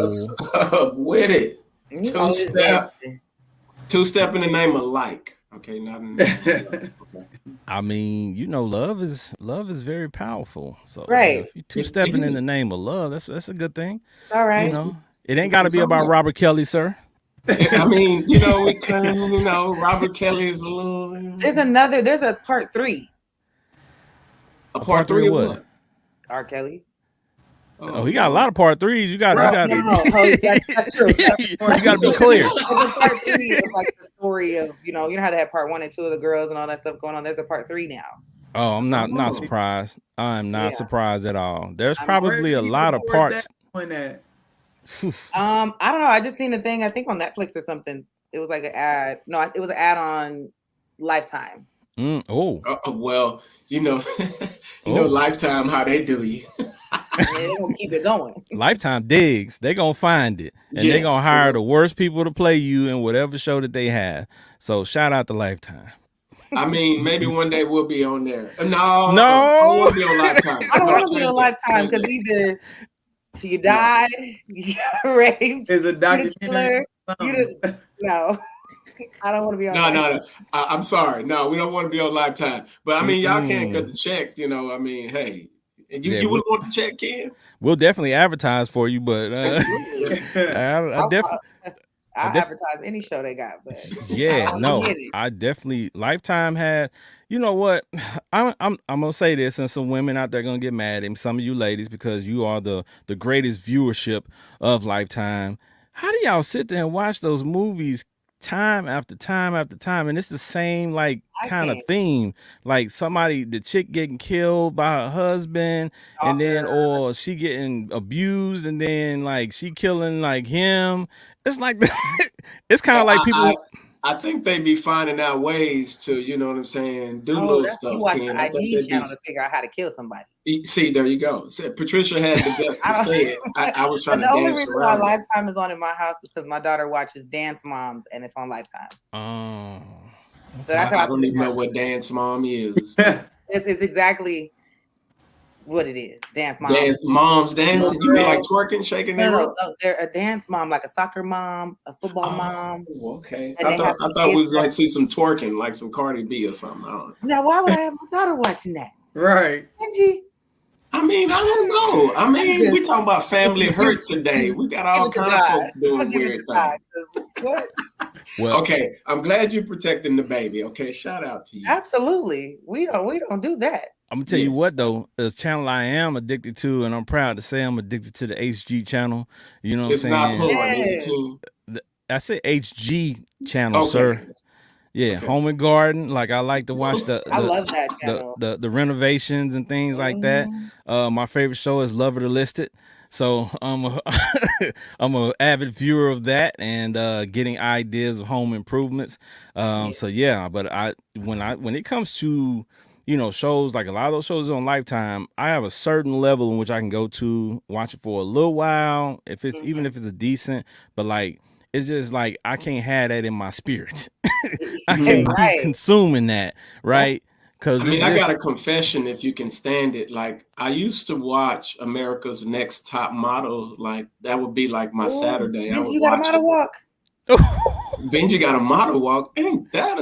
What's up with it? Two-step in the name of like. Okay, not in the name of love. Okay. I mean, love is very powerful. So Right. if you two-stepping in the name of love, that's a good thing. It's all right. It ain't got to be about Robert Kelly, sir. I mean, we kind of, Robert Kelly is a little. There's a part 3. A part 3 of what? R. Kelly. Oh, he got a lot of part 3s. You got. No, that's true. You got to be clear. Part 3 is like the story of how they had part 1 and 2 of the girls and all that stuff going on. There's a part 3 now. Oh, I'm not surprised. I'm not surprised at all. There's probably a lot of parts. I don't know. I just seen a thing. I think on Netflix or something. It was like an ad. No, it was an ad on Lifetime. Well, Lifetime, how they do you. They're gonna keep it going. Lifetime digs. They're gonna find it. And they're gonna hire the worst people to play you in whatever show that they have. So shout out to Lifetime. I mean, maybe one day we'll be on there. No. I don't want to be on Lifetime. I don't want to be on Lifetime because either you died, you got raped, is a documentary. No. I don't want to be on Lifetime. No. I'm sorry. No, we don't want to be on Lifetime. But I mean, y'all can't cut the check, I mean, hey. And you wouldn't want to check in? We'll definitely advertise for you, but I'll advertise any show they got. But I definitely Lifetime had. You know what? I'm gonna say this, and some women out there gonna get mad at me. Some of you ladies, because you are the greatest viewership of Lifetime. How do y'all sit there and watch those movies time after time after time, and it's the same kind of theme, like the chick getting killed by her husband, and then or she getting abused, and then she killing him. It's like it's kind of like people. I think they be finding out ways to, you know what I'm saying, do little stuff. You watch the ID channel to figure out how to kill somebody. See, there you go. Patricia had the guts to say it. I was trying to dance around. The only reason why Lifetime is on in my house is because my daughter watches Dance Moms, and it's on Lifetime. Oh. So that's how I don't even know what Dance Mom is. It's exactly what it is. Dance Moms. Dance Moms dancing. You mean like twerking, shaking their No, they're a dance mom, like a soccer mom, a football mom. Okay. I thought we was see some twerking, like some Cardi B or something. I don't know. Now, why would I have my daughter watching that? Right. Angie? I mean, I don't know. I mean, we talking about family hurt today. We got all kinds of folks doing weird things. Well, okay, I'm glad you're protecting the baby. Okay, shout out to you. Absolutely. We don't do that. I'm gonna tell you what though, the channel I am addicted to, and I'm proud to say I'm addicted to the HG channel. You know what I'm saying? It's not I said HG channel, sir. Yeah, Home and Garden. I like to watch I love that channel. The renovations and things like that. My favorite show is Lover to Listed. So I'm a avid viewer of that and getting ideas of home improvements. So yeah, but when it comes to shows, like a lot of those shows on Lifetime, I have a certain level in which I can go to watch it for a little while, even if it's a decent, but it's just I can't have that in my spirit. I can't keep consuming that, right? Because I got a confession, if you can stand it. I used to watch America's Next Top Model. That would be my Saturday. Benji, you got a model walk. Benji got a model walk. Ain't that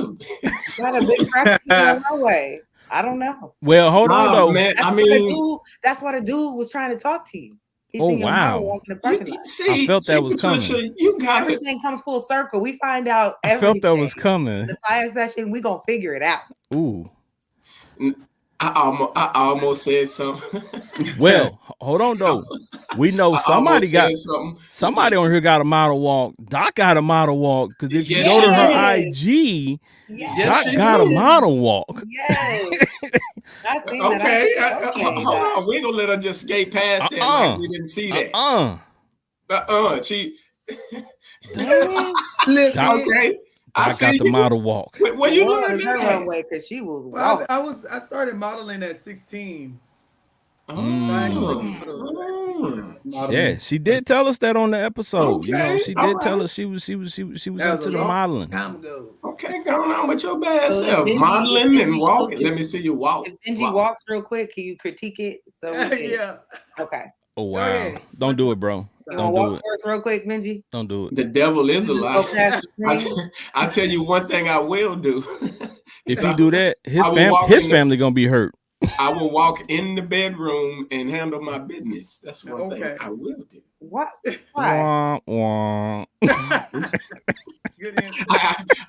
got a big practice on my way? I don't know. Well, hold on though, man. That's what a dude was trying to talk to you. He's wow! I felt that was coming. Everything comes full circle. We find out. I felt that was coming. The fire session, we gonna figure it out. Ooh. I almost said something. Well, hold on though. We know somebody on here got a model walk. Doc got a model walk because if you go to her IG, Doc got a model walk. Yes. Okay. Hold on. We ain't gonna let her just skate past that. We didn't see that. She. Okay. I got the model walk. Where you learned her runway because she was well, I started modeling at 16. Yeah, she did tell us that on the episode. Okay, you know, she did tell us she was into the modeling. Time ago. Okay, going on with your bad self. Modeling and walking. Let me see you walk. If Benji walks real quick, can you critique it? So yeah. Okay. Oh wow! Don't do it, bro. Don't do it. For us real quick, Benji. Don't do it. The devil is a lie. I tell you one thing I will do. If you do that, his family gonna be hurt. I will walk in the bedroom and handle my business. That's one thing I will do. What? Why? Wah, wah.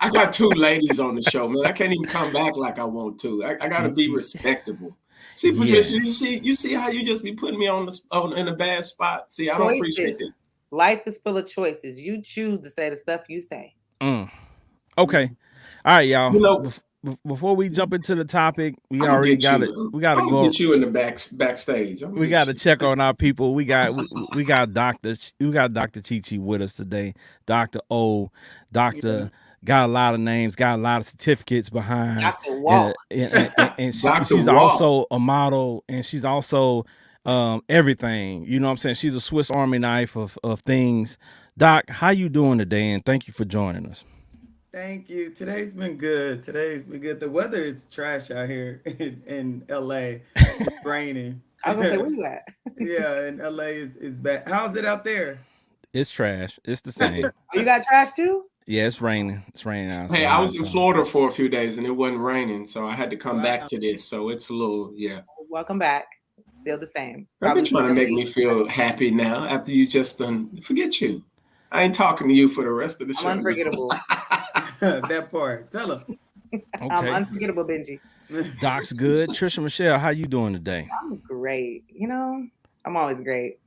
I got 2 ladies on the show, man. I can't even come back like I want to. I got to be respectable. See, Patricia, you see how you just be putting me in a bad spot. See, I don't appreciate it. Life is full of choices. You choose to say the stuff you say. Okay. All right, y'all. You know, before we jump into the topic, we got to go get you in the backstage. We got to check on our people. We got Dr. Chi with us today. Dr. O, Dr. Got a lot of names, got a lot of certificates behind. Dr. Walk. And she's also a model, and she's also everything. You know what I'm saying? She's a Swiss Army knife of things. Doc, how you doing today? And thank you for joining us. Thank you. Today's been good. The weather is trash out here in LA. It's raining. I was gonna say, where you at? Yeah, in LA is bad. How's it out there? It's trash. It's the same. You got trash too? Yeah, it's raining. It's raining outside. Hey, I was in Florida for a few days and it wasn't raining, so I had to come back to this. So it's a little, Welcome back. Still the same. I've been trying to make me feel happy now after you just done. Forget you. I ain't talking to you for the rest of the show. I'm unforgettable. That part. Tell her. Okay. I'm unforgettable, Benji. Doc's good. Trisha Michelle, how you doing today? I'm great. You know, I'm always great.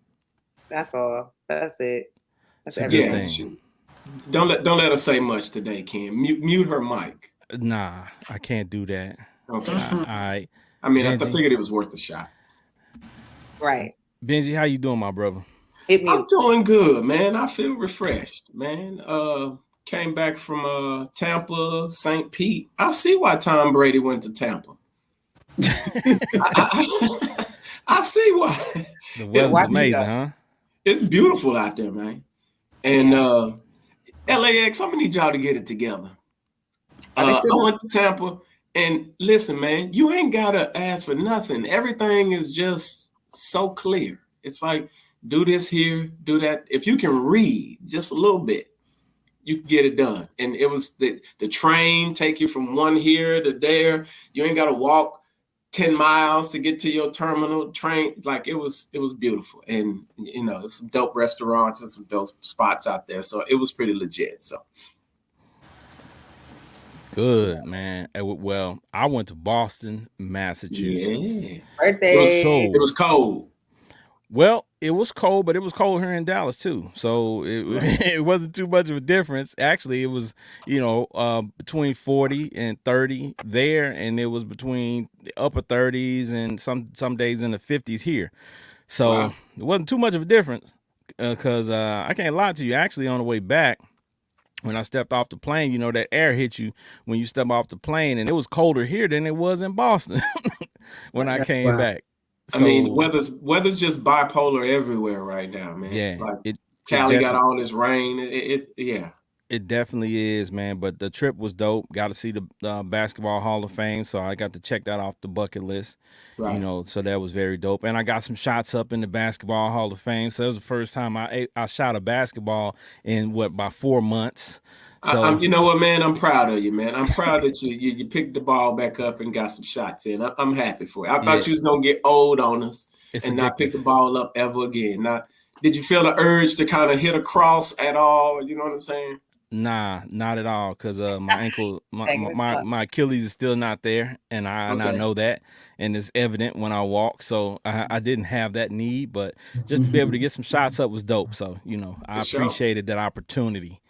That's all. That's it. That's everything. Don't let her say much today, Ken. Mute her mic. Nah, I can't do that. Okay. All right. I mean, Benji, I figured it was worth a shot. Right. Benji, how you doing, my brother? I'm doing good, man. I feel refreshed, man. Came back from Tampa, St. Pete. I see why Tom Brady went to Tampa. I see why. The weather's amazing, huh? It's beautiful out there, man. And LAX, I'm gonna need y'all to get it together. I went to Tampa, and listen, man, you ain't gotta ask for nothing. Everything is just so clear. It's like, do this here, do that. If you can read just a little bit, you can get it done. And it was the train take you from one here to there. You ain't got to walk 10 miles to get to your terminal. Train, like it was beautiful. And, you know, some dope restaurants and some dope spots out there. So it was pretty legit. So. Good, man. Well, I went to Boston, Massachusetts. Yeah. Birthday. It was cold. Well, it was cold, but it was cold here in Dallas too. So it wasn't too much of a difference. Actually, it was, between 40 and 30 there, and it was between the upper 30s and some days in the 50s here. So It wasn't too much of a difference because I can't lie to you. Actually, on the way back, when I stepped off the plane, that air hit you when you step off the plane, and it was colder here than it was in Boston when I came back. So, I mean, weather's just bipolar everywhere right now, man. Yeah, like Cali got all this rain. It definitely is, man. But the trip was dope. Got to see the Basketball Hall of Fame, so I got to check that off the bucket list. Right. So that was very dope. And I got some shots up in the Basketball Hall of Fame. So it was the first time I shot a basketball in about 4 months. So you know what, man? I'm proud of you, man. I'm proud that you picked the ball back up and got some shots in. I'm happy for you. I thought you was gonna get old on us and not pick the ball up ever again. Now, did you feel the urge to kind of hit across at all? You know what I'm saying? Nah, not at all. Because my ankle, my Achilles is still not there, and I know that, and it's evident when I walk. So I didn't have that need, but just to be able to get some shots up was dope. So I appreciated that opportunity.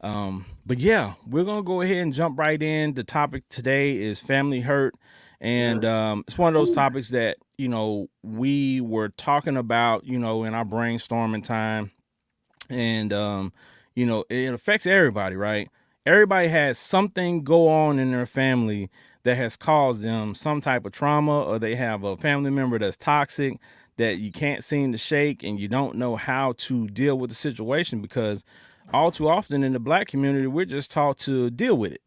But yeah, we're gonna go ahead and jump right in. The topic today is family hurt, and it's one of those topics that we were talking about in our brainstorming time, and it affects everybody, right? Everybody has something go on in their family that has caused them some type of trauma, or they have a family member that's toxic that you can't seem to shake, and you don't know how to deal with the situation, because all too often in the Black community, we're just taught to deal with it.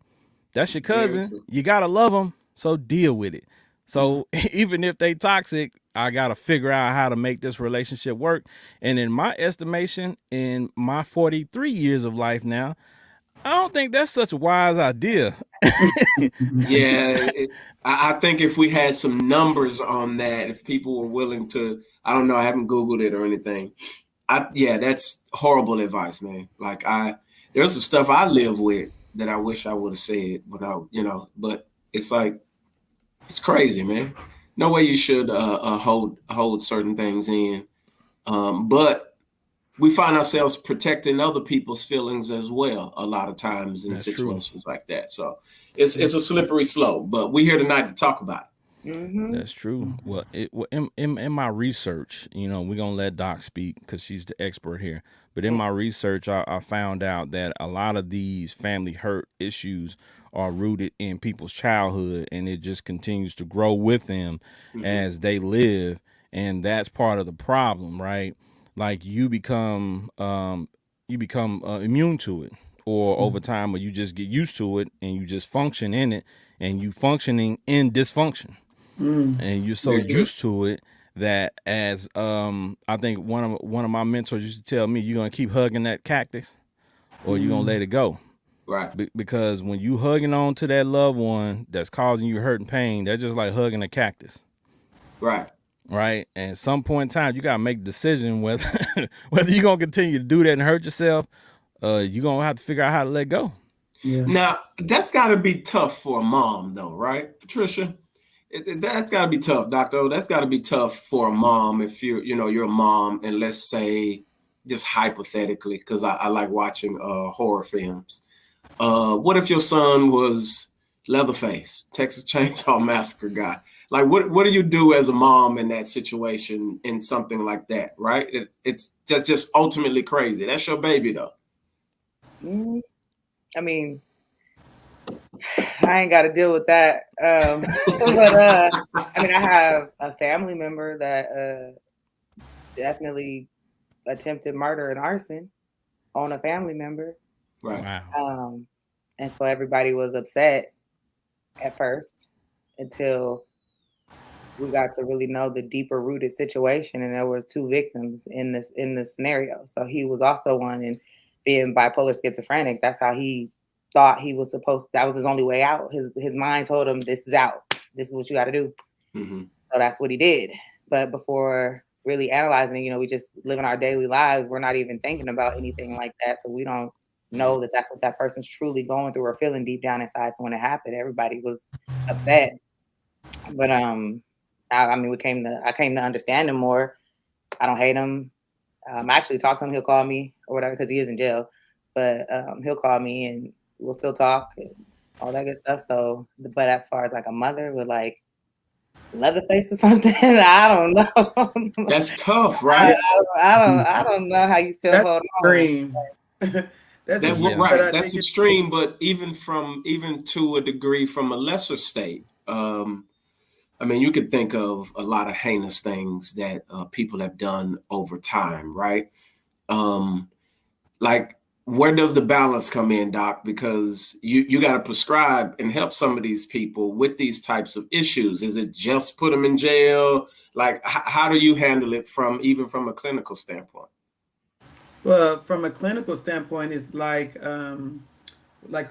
That's your cousin. You got to love them, so deal with it. So even if they toxic, I got to figure out how to make this relationship work. And in my estimation, in my 43 years of life now, I don't think that's such a wise idea. Yeah, I think if we had some numbers on that, if people were willing to, I don't know, I haven't Googled it or anything. Yeah, that's horrible advice, man. Like there's some stuff I live with that I wish I would have said, but it's like, it's crazy, man. No way you should hold certain things in. But we find ourselves protecting other people's feelings as well a lot of times in situations like that. So it's a slippery slope, but we're here tonight to talk about it. Mm-hmm. That's true. Well, in my research, we're gonna let Doc speak because she's the expert here. But in my research, I found out that a lot of these family hurt issues are rooted in people's childhood, and it just continues to grow with them as they live, and that's part of the problem, right? Like you become immune to it, or over time, or you just get used to it, and you just function in it, and you functioning in dysfunction. And you're so used to it that, as I think one of my mentors used to tell me, you're gonna keep hugging that cactus, or you're gonna let it go. Right. Because when you hugging on to that loved one that's causing you hurt and pain, that's just like hugging a cactus. Right. Right. And at some point in time, you gotta make a decision whether you're gonna continue to do that and hurt yourself. You're gonna have to figure out how to let go. Yeah. Now that's gotta be tough for a mom, though, right, Patricia? That's got to be tough, Doctor. That's got to be tough for a mom if you're a mom, and let's say, just hypothetically, because I like watching horror films. What if your son was Leatherface, Texas Chainsaw Massacre guy? Like, what do you do as a mom in that situation, in something like that, right? It's just ultimately crazy. That's your baby, though. I mean, I ain't got to deal with that. But I mean, I have a family member that definitely attempted murder and arson on a family member. Right. Wow. And so everybody was upset at first until we got to really know the deeper rooted situation. And there was 2 victims in this scenario. So he was also one, and being bipolar schizophrenic, that's how he thought he was that was his only way out. His mind told him, this is out. This is what you got to do. Mm-hmm. So that's what he did. But before really analyzing it, we just living our daily lives. We're not even thinking about anything like that. So we don't know that that's what that person's truly going through or feeling deep down inside. So when it happened, everybody was upset. But I mean, I came to understand him more. I don't hate him. I actually talk to him. He'll call me or whatever, because he is in jail. But he'll call me and we'll still talk and all that good stuff. So, but as far as like a mother with like Leatherface or something, I don't know. That's tough, right? I don't know how you still hold extreme. on. That's right. That's extreme, but even to a degree from a lesser state. I mean, you could think of a lot of heinous things that people have done over time, right? Like, where does the balance come in, Doc? Because you got to prescribe and help some of these people with these types of issues. Is it just put them in jail? Like, how do you handle it even from a clinical standpoint? Well, from a clinical standpoint, it's like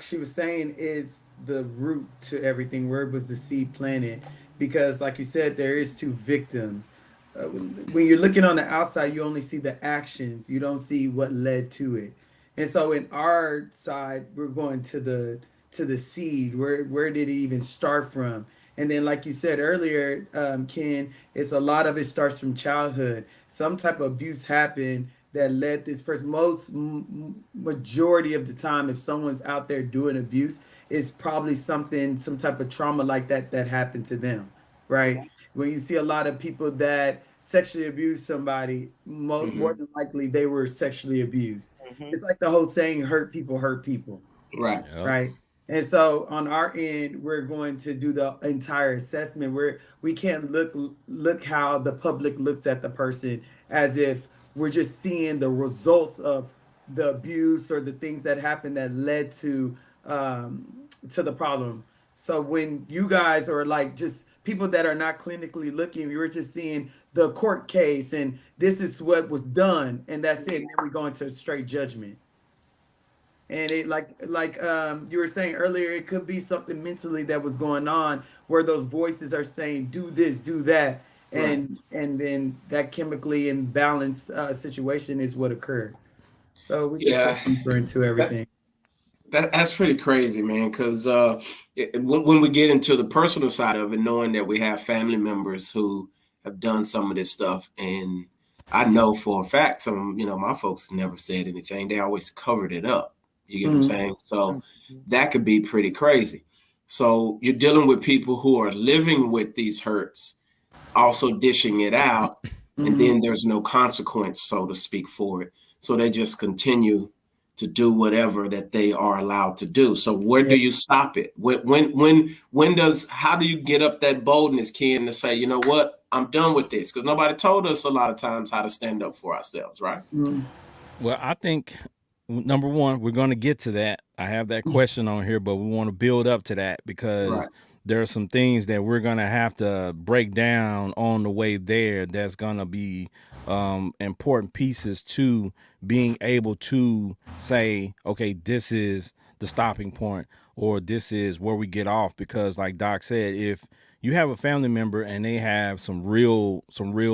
she was saying, is the root to everything. Where was the seed planted? Because, like you said, there is 2 victims. When you're looking on the outside, you only see the actions. You don't see what led to it. And so, in our side, we're going to the seed. Where did it even start from? And then, like you said earlier, Ken, it's a lot of it starts from childhood. Some type of abuse happened that led this person. Majority of the time, if someone's out there doing abuse, it's probably some type of trauma like that happened to them, right? When you see a lot of people that sexually abused somebody, more than likely they were sexually abused. It's like the whole saying, hurt people hurt people. Right. Right. And so on our end, we're going to do the entire assessment where we can't look how the public looks at the person as if we're just seeing the results of the abuse or the things that happened that led to the problem. So when you guys are like just people that are not clinically looking, you're just seeing the court case and this is what was done and that's it. And then we go into straight judgment. And it like you were saying earlier, it could be something mentally that was going on where those voices are saying do this, do that, and then that chemically imbalanced situation is what occurred. So we can go deeper into everything. That's pretty crazy, man. Because when we get into the personal side of it, knowing that we have family members who have done some of this stuff, and I know for a fact some, my folks never said anything; they always covered it up. You get what I'm saying? So that could be pretty crazy. So you're dealing with people who are living with these hurts, also dishing it out, and then there's no consequence, so to speak, for it. So they just continue to do whatever that they are allowed to do. So where do you stop it? How do you get up that boldness, Ken, to say, you know what, I'm done with this? Because nobody told us a lot of times how to stand up for ourselves, right? Well, I think number one, we're going to get to that. I have that question on here, but we want to build up to that because there are some things that we're going to have to break down on the way there that's going to be important pieces to being able to say, okay, this is the stopping point or this is where we get off. Because like Doc said, if you have a family member and they have some real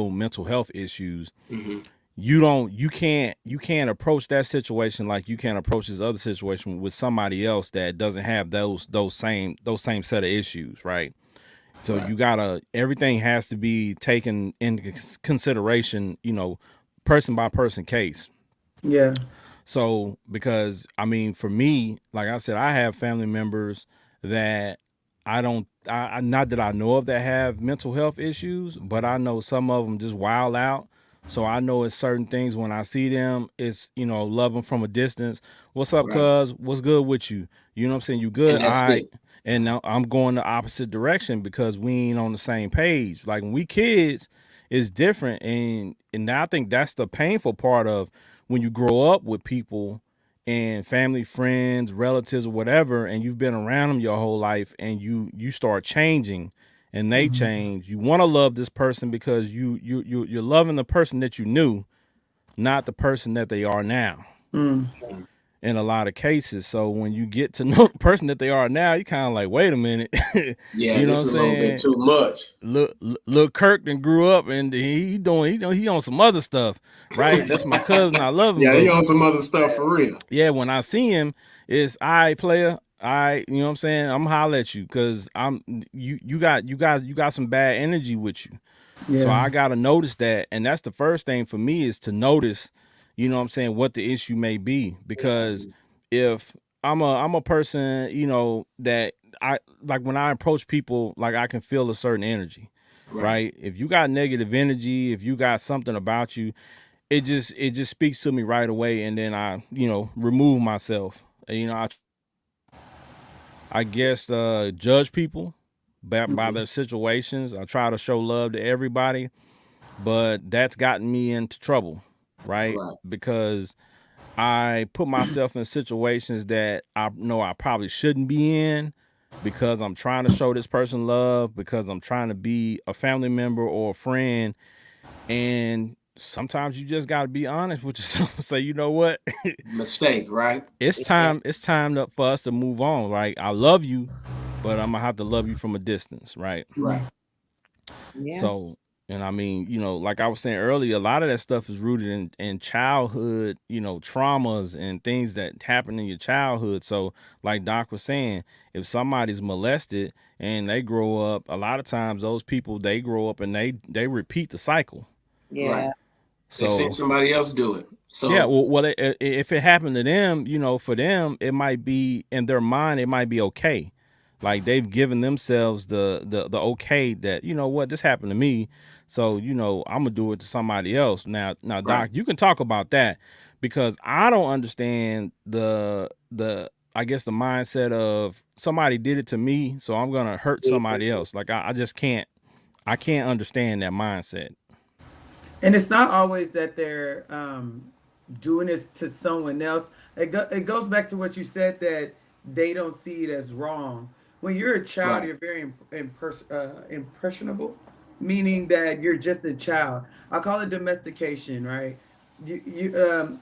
mental health issues, you can't approach that situation like you can't approach this other situation with somebody else that doesn't have those same set of issues, right? So you gotta, everything has to be taken into consideration, person by person case. Yeah. So because I mean, for me, like I said, I have family members that I not that I know of that have mental health issues, but I know some of them just wild out. So I know it's certain things when I see them, it's, love them from a distance. What's up, cuz? What's good with you? You know what I'm saying? You good? All right. And now I'm going the opposite direction because we ain't on the same page. Like when we kids, it's different. And I think that's the painful part of when you grow up with people and family, friends, relatives, or whatever, and you've been around them your whole life and you start changing. And they change. You want to love this person because you're loving the person that you knew, not the person that they are now. In a lot of cases. So when you get to know the person that they are now, you kind of like, wait a minute. Yeah, you know this is a little bit too much. Look, Kirk then grew up and he on some other stuff, right? That's my cousin. I love him. Yeah, he on some other stuff for real. Yeah, when I see him, it's all right, player. You know what I'm saying? I'm holler at you because you got some bad energy with you. Yeah. So I gotta notice that. And that's the first thing for me is to notice, you know what I'm saying, what the issue may be. Because if I'm a person, that I like when I approach people, like I can feel a certain energy. Right? If you got negative energy, if you got something about you, it just speaks to me right away, and then I, remove myself. I guess judge people by their situations. I try to show love to everybody, but that's gotten me into trouble, right? Because I put myself in situations that I know I probably shouldn't be in because I'm trying to show this person love, because I'm trying to be a family member or a friend, and sometimes you just got to be honest with yourself and say, you know what? Mistake, right? It's time for us to move on. Right? I love you, but I'm going to have to love you from a distance. Right. Yeah. So, and I mean, like I was saying earlier, a lot of that stuff is rooted in childhood, traumas and things that happen in your childhood. So like Doc was saying, if somebody's molested and they grow up, a lot of times those people, they grow up and they repeat the cycle. Yeah. Right. So they see somebody else do it. So yeah, well, if it happened to them, for them, it might be in their mind, it might be okay. Like they've given themselves the okay that, you know what, this happened to me, so you know I'm gonna do it to somebody else. Now, Doc, you can talk about that because I don't understand the I guess the mindset of somebody did it to me, so I'm gonna hurt somebody else. Like I just can't understand that mindset. And it's not always that they're doing this to someone else. It goes back to what you said, that they don't see it as wrong. When you're a child, you're very impressionable, meaning that you're just a child. I call it domestication, right?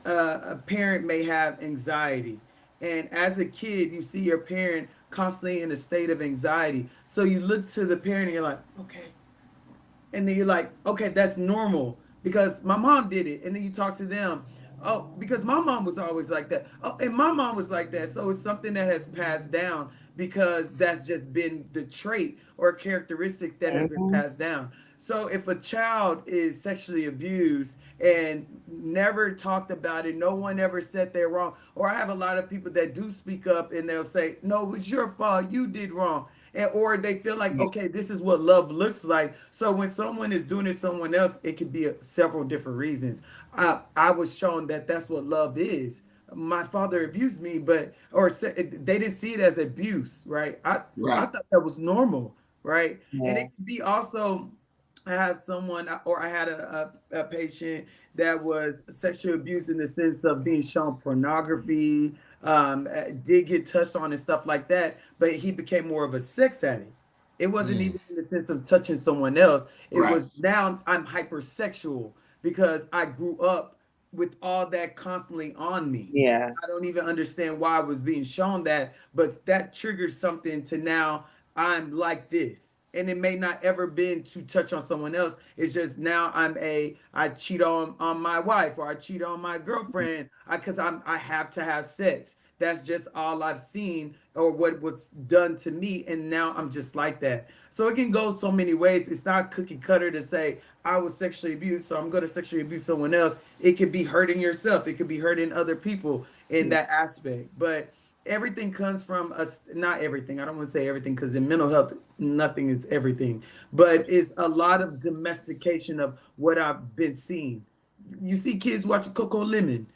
A parent may have anxiety, and as a kid, you see your parent constantly in a state of anxiety. So you look to the parent and you're like, okay, and then you're like, okay, that's normal because my mom did it. And then you talk to them, oh, because my mom was always like that. Oh, and my mom was like that. So it's something that has passed down because that's just been the trait or characteristic that has been passed down. So if a child is sexually abused and never talked about it, no one ever said they're wrong. Or I have a lot of people that do speak up and they'll say, no, it's your fault, you did wrong. And, or they feel like, okay, this is what love looks like. So when someone is doing it to someone else, it could be several different reasons. I was shown that that's what love is. My father abused me, but they didn't see it as abuse, right? I thought that was normal, right? Yeah. And it could be also, I have someone, or I had a patient that was sexually abused in the sense of being shown pornography, did get touched on and stuff like that, but he became more of a sex addict. It wasn't even in the sense of touching someone else. It was, now I'm hypersexual because I grew up with all that constantly on me. Yeah. I don't even understand why I was being shown that, but that triggers something to now I'm like this. And it may not ever been to touch on someone else. It's just now I cheat on my wife, or I cheat on my girlfriend because I have to have sex. That's just all I've seen or what was done to me. And now I'm just like that. So it can go so many ways. It's not cookie cutter to say I was sexually abused, so I'm going to sexually abuse someone else. It could be hurting yourself. It could be hurting other people in that aspect. But everything comes from us. Not everything. I don't want to say everything because in mental health, nothing is everything. But it's a lot of domestication of what I've been seeing. You see kids watching Coco Lemon.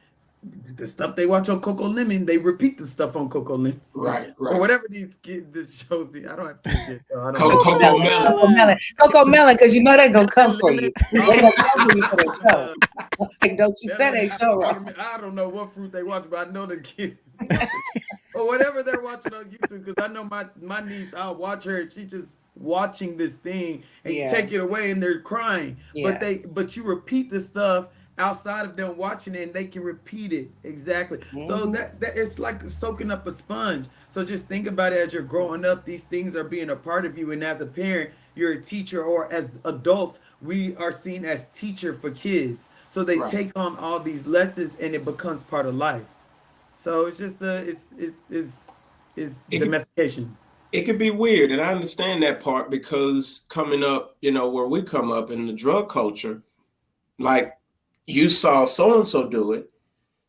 The stuff they watch on Coco Lemon, they repeat the stuff on Coco Lemon. Right. Or whatever these kids, this shows. I don't have kids yet. So Coco Melon. Coco Melon, because you know they're going to come for you. They're going to come for you for the show. Like, don't you say they show wrong. I don't know what fruit they watch, but I know the kids. Or whatever they're watching on YouTube, because I know my niece, I'll watch her, she just watching this thing and you take it away and they're crying. But you repeat the stuff outside of them watching it and they can repeat it exactly. So that it's like soaking up a sponge. So just think about it as you're growing up. These things are being a part of you, and as a parent, you're a teacher, or as adults, we are seen as teacher for kids. So they take on all these lessons and it becomes part of life. So it's just it's domestication. It could be weird, and I understand that part because coming up, where we come up in the drug culture, like you saw so-and-so do it,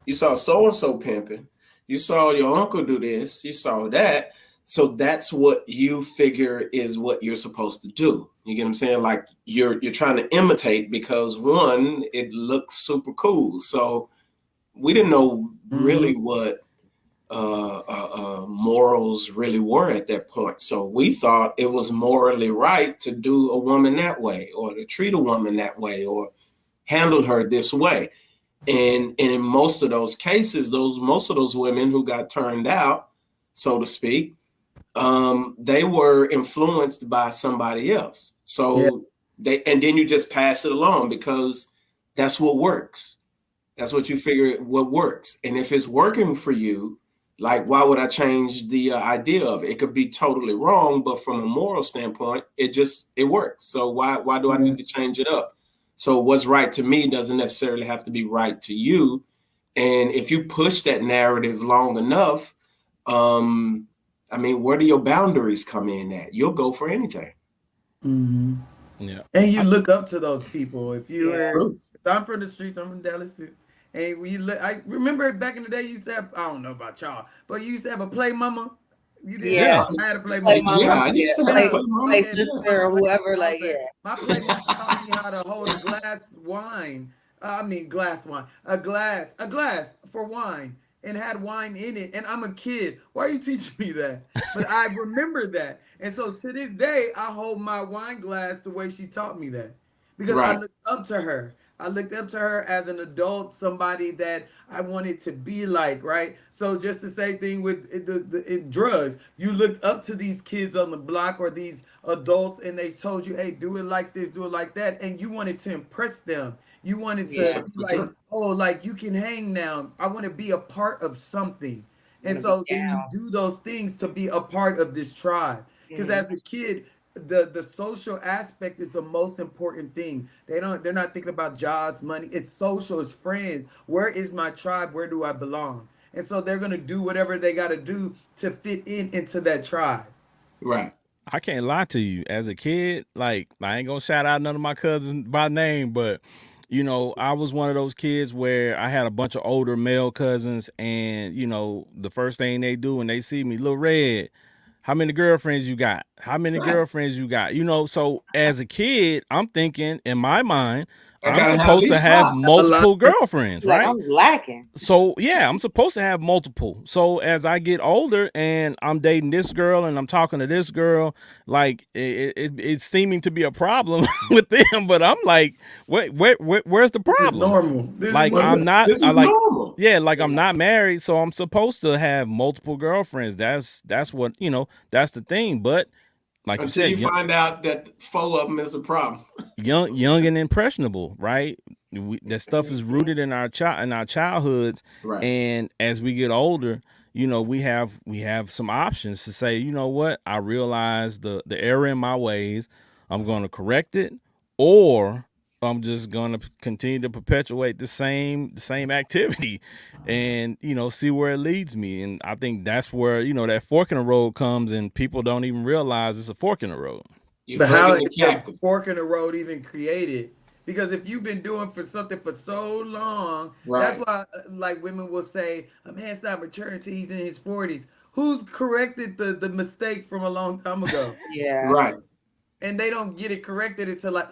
you saw so-and-so pimping, you saw your uncle do this, you saw that. So that's what you figure is what you're supposed to do. You get what I'm saying? Like you're trying to imitate because one, it looks super cool. So we didn't know really what morals really were at that point. So we thought it was morally right to do a woman that way, or to treat a woman that way, or handle her this way. And in most of those cases, most of those women who got turned out, so to speak, they were influenced by somebody else. So and then you just pass it along because that's what works. That's what you figure what works. And if it's working for you, like, why would I change the idea of it? It could be totally wrong, but from a moral standpoint, it works. So why do I need to change it up? So what's right to me doesn't necessarily have to be right to you. And if you push that narrative long enough, where do your boundaries come in at? You'll go for anything. Mm-hmm. Yeah. And you look up to those people. If I'm from the streets, I'm from Dallas too. And I remember back in the day, you used to have, I don't know about y'all, but you used to have a play mama. You did. Yeah. I had to play mama. Yeah, I used to have to play mama. Play sister or whoever. Like, yeah. My playmate taught me how to hold a glass wine. Glass wine. A glass for wine, and had wine in it. And I'm a kid. Why are you teaching me that? But I remember that. And so to this day, I hold my wine glass the way she taught me that. Because I looked up to her. I looked up to her as an adult, somebody that I wanted to be like, right? So just the same thing with the drugs. You looked up to these kids on the block or these adults, and they told you, hey, do it like this, do it like that. And you wanted to impress them. You wanted to oh, like you can hang now. I want to be a part of something. And so then you do those things to be a part of this tribe. Because as a kid, the social aspect is the most important thing. They're not thinking about jobs, money. It's social, it's friends. Where is my tribe? Where do I belong? And so they're gonna do whatever they gotta do to fit into that tribe. Right. I can't lie to you. As a kid, like, I ain't gonna shout out none of my cousins by name, but you know, I was one of those kids where I had a bunch of older male cousins, and you know, the first thing they do when they see me, Lil Red, how many girlfriends you got? How many girlfriends you got? You know, so as a kid, I'm thinking in my mind, I'm supposed to have multiple girlfriends, right? I'm lacking. So yeah, I'm supposed to have multiple. So as I get older and I'm dating this girl and I'm talking to this girl, like it's seeming to be a problem with them. But I'm like, where's the problem? This is normal. Like I'm not. This is normal. Yeah, like I'm not married, so I'm supposed to have multiple girlfriends. That's what, you know. That's the thing. But like until you said, you find out that 4 of them is a problem. young and impressionable, right? That stuff is rooted in our childhoods, right? And as we get older, you know, we have some options to say, you know what, I realize the error in my ways. I'm going to correct it, or I'm just going to continue to perpetuate the same activity, and you know, see where it leads me. And I think that's where, you know, that fork in the road comes, and people don't even realize it's a fork in the road. But how is the fork in the road even created? Because if you've been doing for something for so long, that's why like women will say a man's not mature until he's in his 40s. Who's corrected the mistake from a long time ago? Yeah. Right. And they don't get it corrected until like,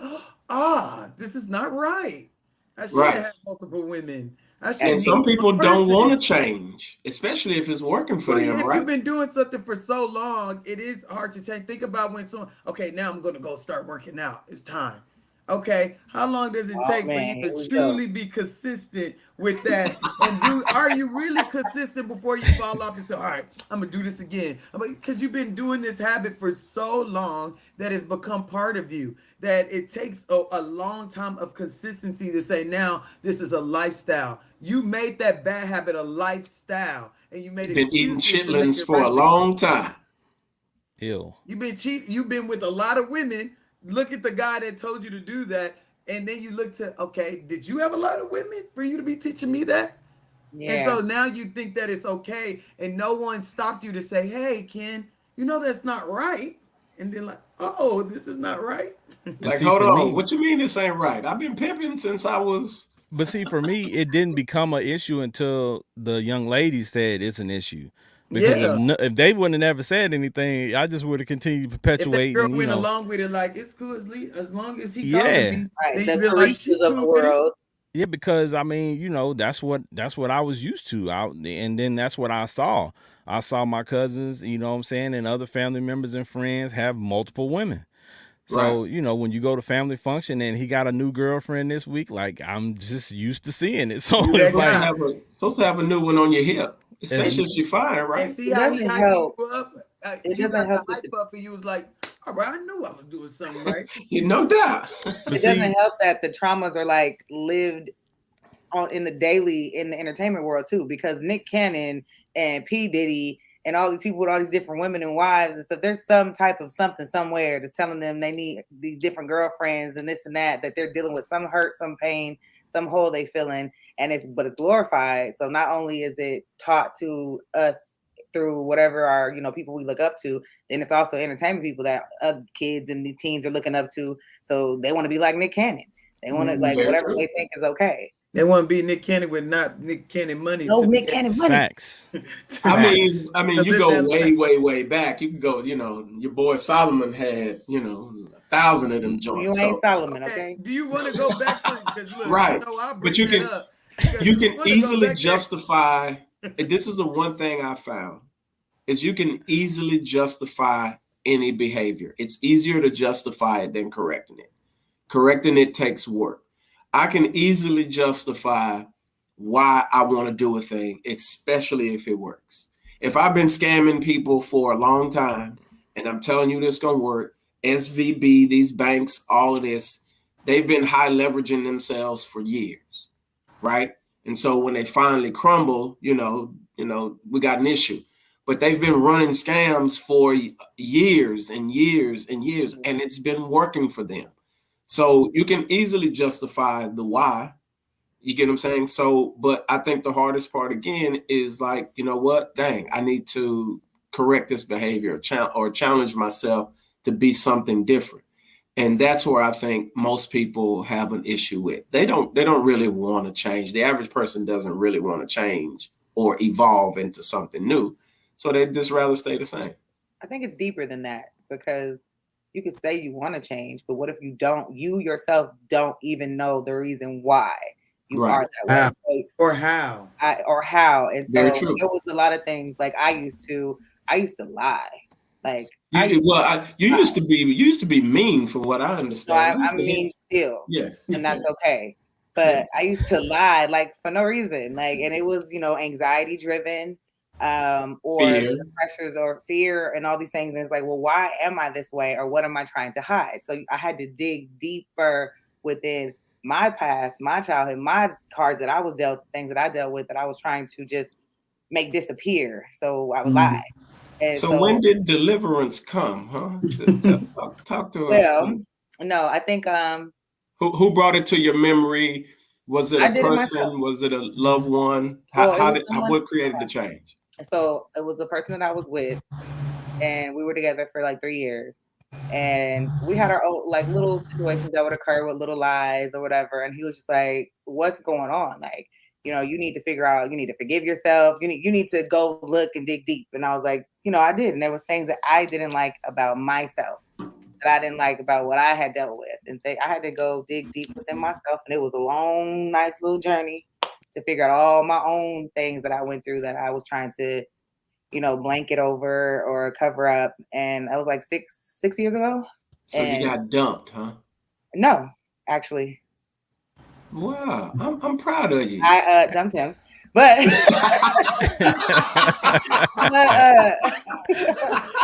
this is not right. I should have multiple women. And some people don't want to change, especially if it's working for them, if right? you've been doing something for so long, it is hard to change. Think about when someone, okay, now I'm going to go start working out. It's time. Okay, how long does it take for you to truly be consistent with that? And are you really consistent before you fall off and say, all right, I'm going to do this again? Because you've been doing this habit for so long that it's become part of you, that it takes a long time of consistency to say, now this is a lifestyle. You made that bad habit a lifestyle, and you made it. Been eating chitlins for a long time. Ew. You've been cheating. You've been with a lot of women. Look at the guy that told you to do that, and then you look to, okay, did you have a lot of women for you to be teaching me that? Yeah. And so now you think that it's okay, and no one stopped you to say, hey, Ken, you know that's not right. And then like, oh, this is not right. Like, hold on, what you mean this ain't right? I've been pimping since I was. But see, for me, it didn't become an issue until the young lady said it's an issue. Because if they wouldn't have never said anything, I just would have continued to perpetuate. If the girl went along with it, like, it's cool as long as he the creatures of the world. Yeah, because I mean, you know, that's what I was used to. And then that's what I saw. I saw my cousins, you know what I'm saying, and other family members and friends have multiple women. So, you know, when you go to family function and he got a new girlfriend this week, like, I'm just used to seeing it. So it's like supposed to have a new one on your hip, especially if she's fine, right? And see how he hyped you up? It doesn't help. Hype up, and you was like, all right, I knew I was doing something right. No doubt. It doesn't help that the traumas are like lived on in the entertainment world too, because Nick Cannon and P. Diddy and all these people with all these different women and wives and stuff, there's some type of something somewhere that's telling them they need these different girlfriends and this and that they're dealing with some hurt, some pain, some hole they feeling, and it's glorified. So not only is it taught to us through whatever our, you know, people we look up to, then it's also entertainment people that other kids and these teens are looking up to. So they want to be like Nick Cannon. They want to like whatever they think is okay. They want to be Nick Cannon with not Nick Cannon money. No Nick Cannon money. Facts. I mean, you go way back. You can go, your boy Solomon had, 1,000 of them joints. You ain't Solomon, okay? Do you want to go back to look, right? But you can easily justify. And this is the one thing I found is you can easily justify any behavior. It's easier to justify it than correcting it. Correcting it takes work. I can easily justify why I want to do a thing, especially if it works. If I've been scamming people for a long time and I'm telling you this going to work, SVB, these banks, all of this, they've been high leveraging themselves for years, right? And so when they finally crumble, we got an issue. But they've been running scams for years and years and years, and it's been working for them. So you can easily justify the why. You get what I'm saying? So, but I think the hardest part again is like, you know what? Dang, I need to correct this behavior or challenge myself to be something different. And that's where I think most people have an issue with. They don't really want to change. The average person doesn't really want to change or evolve into something new. So they'd just rather stay the same. I think it's deeper than that, because you could say you want to change, but what if you yourself don't even know the reason why you are that way? Or how. And so there was a lot of things like I used to lie. Like you used to be mean from what I understand. So I'm mean still. Yes. And that's okay. But I used to lie like for no reason. Like, and it was, anxiety driven. Or the pressures or fear and all these things. And it's like, well, why am I this way? Or what am I trying to hide? So I had to dig deeper within my past, my childhood, my cards that I was dealt, things that I dealt with that I was trying to just make disappear. So I would lie. And so when did deliverance come, huh? Talk to us. Well, no, I think who brought it to your memory? Was it a person? Was it a loved one? What created the change? So it was the person that I was with, and we were together for like 3 years, and we had our own like little situations that would occur with little lies or whatever. And he was just like, "What's going on? Like, you need to figure out. You need to forgive yourself. You need to go look and dig deep." And I was like, I did, and there was things that I didn't like about myself, that I didn't like about what I had dealt with. And I had to go dig deep within myself. And it was a long, nice little journey to figure out all my own things that I went through that I was trying to, blanket over or cover up. And that was like six years ago. So you got dumped, huh? No, actually. Wow. I'm proud of you. I dumped him. But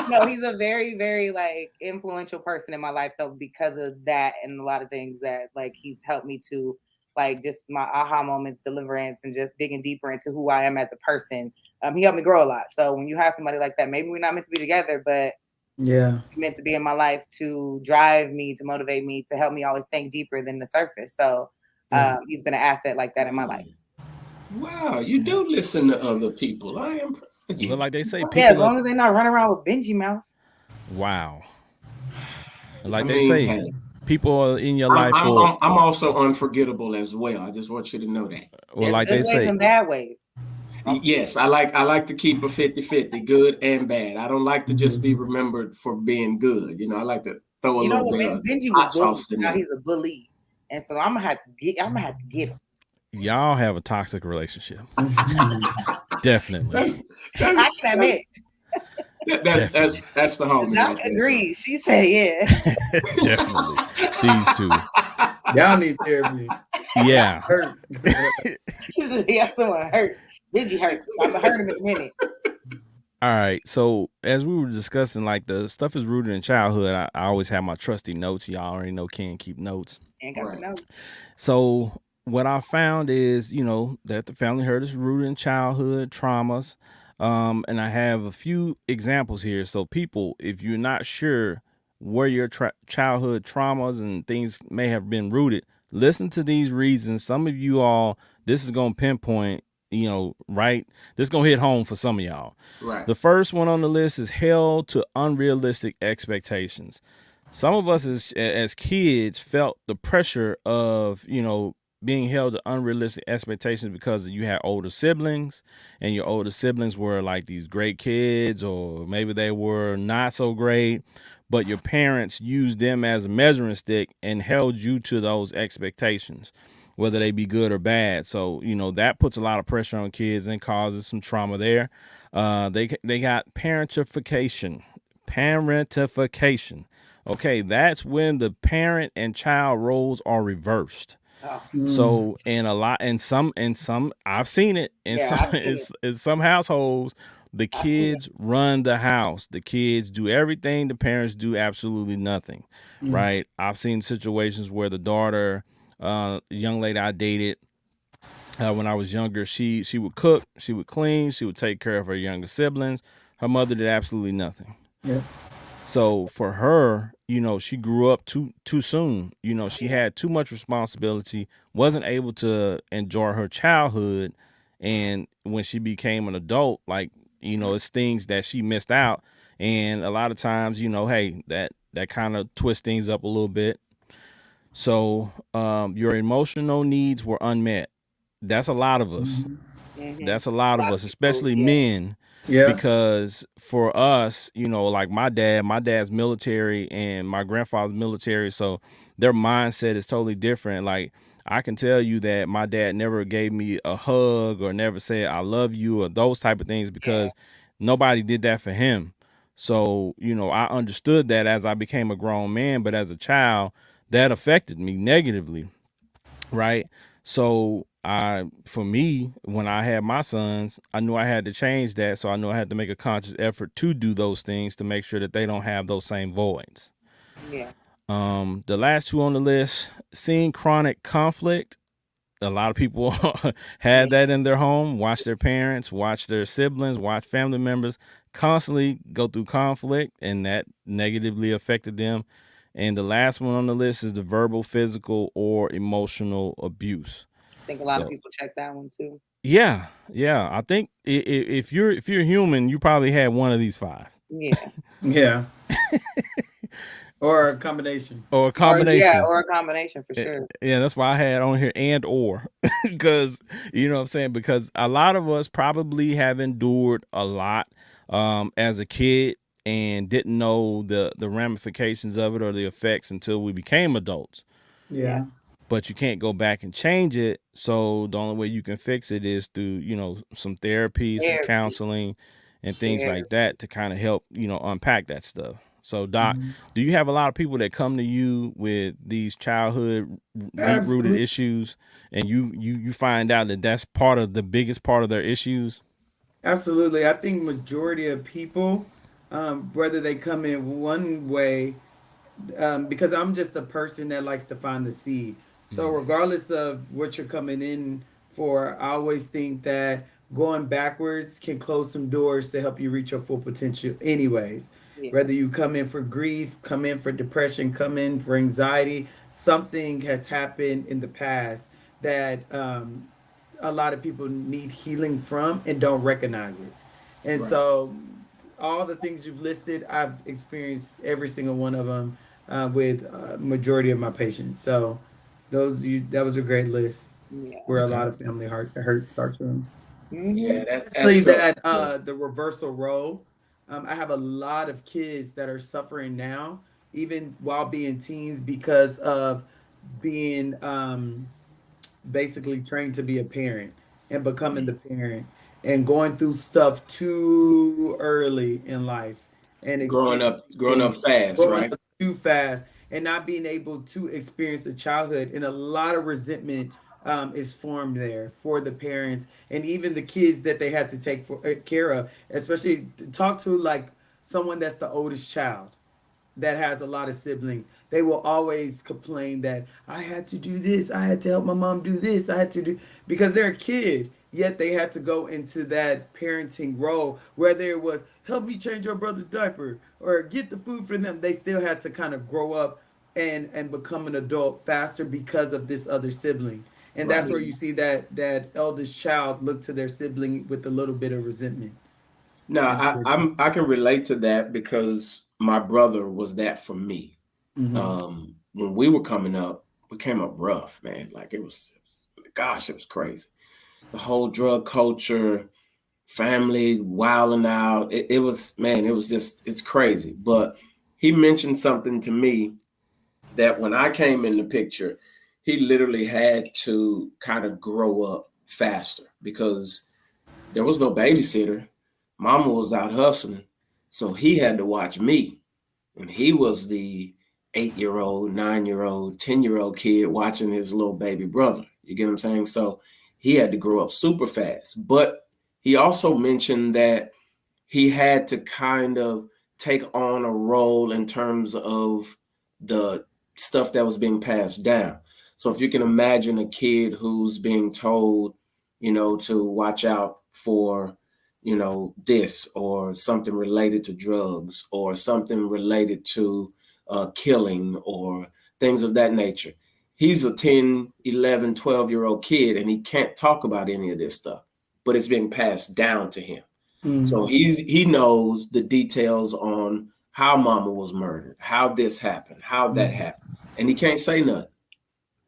no, he's a very, very like influential person in my life though, because of that and a lot of things that like he's helped me to like just my aha moments, deliverance, and just digging deeper into who I am as a person. He helped me grow a lot. So when you have somebody like that, maybe we're not meant to be together, but yeah, meant to be in my life to drive me, to motivate me, to help me always think deeper than the surface. So he's been an asset like that in my life. Wow, you do listen to other people. I am proud of you. But like they say, people as long as they're not running around with Benji mouth. Wow. Like they say, people in your life. I'm also unforgettable as well. I just want you to know that. Well, like they say, and bad ways. Yes, I like to keep a 50-50, good and bad. I don't like to just be remembered for being good. I like to throw a little bit of Benji was bullied. Now he's a bully, and so I'm gonna have to get him. Y'all have a toxic relationship. Definitely. I can admit. That's the homie. Doc agrees. She said, yeah. Definitely. These two. Y'all need therapy. Yeah. Hurt. She said, yeah, someone hurt. Benji hurts. I'm gonna hurt him in a minute. All right. So as we were discussing, like the stuff is rooted in childhood. I always have my trusty notes. Y'all already know Ken keep notes. And got the notes. So what I found is, that the family hurt is rooted in childhood traumas. And I have a few examples here. So people, if you're not sure where your childhood traumas and things may have been rooted, listen to these reasons. Some of you all, this is going to pinpoint, right? This is going to hit home for some of y'all. Right. The first one on the list is held to unrealistic expectations. Some of us as kids felt the pressure of, being held to unrealistic expectations because you had older siblings, and your older siblings were like these great kids, or maybe they were not so great, but your parents used them as a measuring stick and held you to those expectations, whether they be good or bad. So, that puts a lot of pressure on kids and causes some trauma there. They got parentification. Parentification. Okay, that's when the parent and child roles are reversed. Oh. So in some I've seen it in in some households, the kids run the house. The kids do everything. The parents do absolutely nothing. Right? I've seen situations where the daughter, young lady I dated when I was younger, she would cook, she would clean, she would take care of her younger siblings. Her mother did absolutely nothing. Yeah. So for her, she grew up too soon. She had too much responsibility, wasn't able to enjoy her childhood, and when she became an adult, it's things that she missed out. And a lot of times, hey, that kind of twists things up a little bit. So your emotional needs were unmet. That's a lot of us. Mm-hmm. That's a lot of us, especially men. Yeah. Because for us, like my dad's military and my grandfather's military, so their mindset is totally different. Like, I can tell you that my dad never gave me a hug or never said I love you or those type of things, because nobody did that for him. So, I understood that as I became a grown man, but as a child, that affected me negatively. Right. So for me, when I had my sons, I knew I had to change that. So I knew I had to make a conscious effort to do those things to make sure that they don't have those same voids. Yeah. The last two on the list, seeing chronic conflict. A lot of people had that in their home, watch their parents, watch their siblings, watch family members constantly go through conflict, and that negatively affected them. And the last one on the list is the verbal, physical, or emotional abuse. I think a lot of people check that one too. Yeah. I think if you're human, you probably had one of these 5. Yeah. Yeah. Or a combination. Or a combination. Or a combination for sure. Yeah, that's why I had on here and or, because you know what I'm saying, because a lot of us probably have endured a lot as a kid and didn't know the ramifications of it or the effects until we became adults. Yeah. But you can't go back and change it. So the only way you can fix it is through, some therapy, some counseling and things like that to kind of help, unpack that stuff. So, Doc, do you have a lot of people that come to you with these childhood deep-rooted issues, and you find out that that's part of the biggest part of their issues? Absolutely. I think majority of people, whether they come in one way, because I'm just a person that likes to find the seed. So regardless of what you're coming in for, I always think that going backwards can close some doors to help you reach your full potential anyways. Whether you come in for grief, come in for depression, come in for anxiety, something has happened in the past that a lot of people need healing from and don't recognize it. And so all the things you've listed, I've experienced every single one of them with majority of my patients. So that was a great list where a lot of family hurt starts from. Yeah, especially the reversal role. I have a lot of kids that are suffering now, even while being teens, because of being basically trained to be a parent and becoming the parent and going through stuff too early in life and growing up fast, right? Up too fast and not being able to experience the childhood, and a lot of resentment is formed there for the parents and even the kids that they had to take care of, especially talk to like someone that's the oldest child that has a lot of siblings. They will always complain that I had to do this, I had to help my mom do this, I had to do, because they're a kid, yet they had to go into that parenting role, whether it was help me change your brother's diaper or get the food for them. They still had to kind of grow up and become an adult faster because of this other sibling. And that's where you see that eldest child look to their sibling with a little bit of resentment. No, I can relate to that because my brother was that for me. When we were coming up, we came up rough, man. Like it was gosh, it was crazy. The whole drug culture, family wilding out. It was, man, it was just, it's crazy. But he mentioned something to me that when I came in the picture, he literally had to kind of grow up faster because there was no babysitter. Mama was out hustling. So he had to watch me. And he was the 8-year-old, 9-year-old, 10-year-old kid watching his little baby brother. You get what I'm saying? So he had to grow up super fast. But he also mentioned that he had to kind of take on a role in terms of the stuff that was being passed down. So if you can imagine a kid who's being told, to watch out for, this or something related to drugs or something related to killing or things of that nature. He's a 10, 11, 12-year-old kid and he can't talk about any of this stuff, but it's being passed down to him. So he knows the details on how mama was murdered, how this happened, how that happened. And he can't say nothing.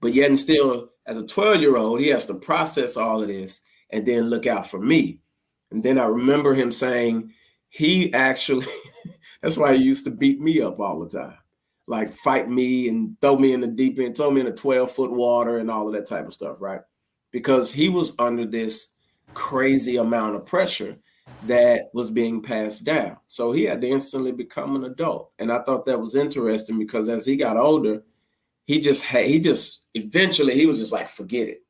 But yet and still, as a 12-year-old, he has to process all of this and then look out for me. And then I remember him saying he actually, that's why he used to beat me up all the time. Like fight me and throw me in the deep end, throw me in a 12-foot water and all of that type of stuff, right? Because he was under this crazy amount of pressure that was being passed down. So he had to instantly become an adult. And I thought that was interesting because as he got older, he eventually he was just like, forget it.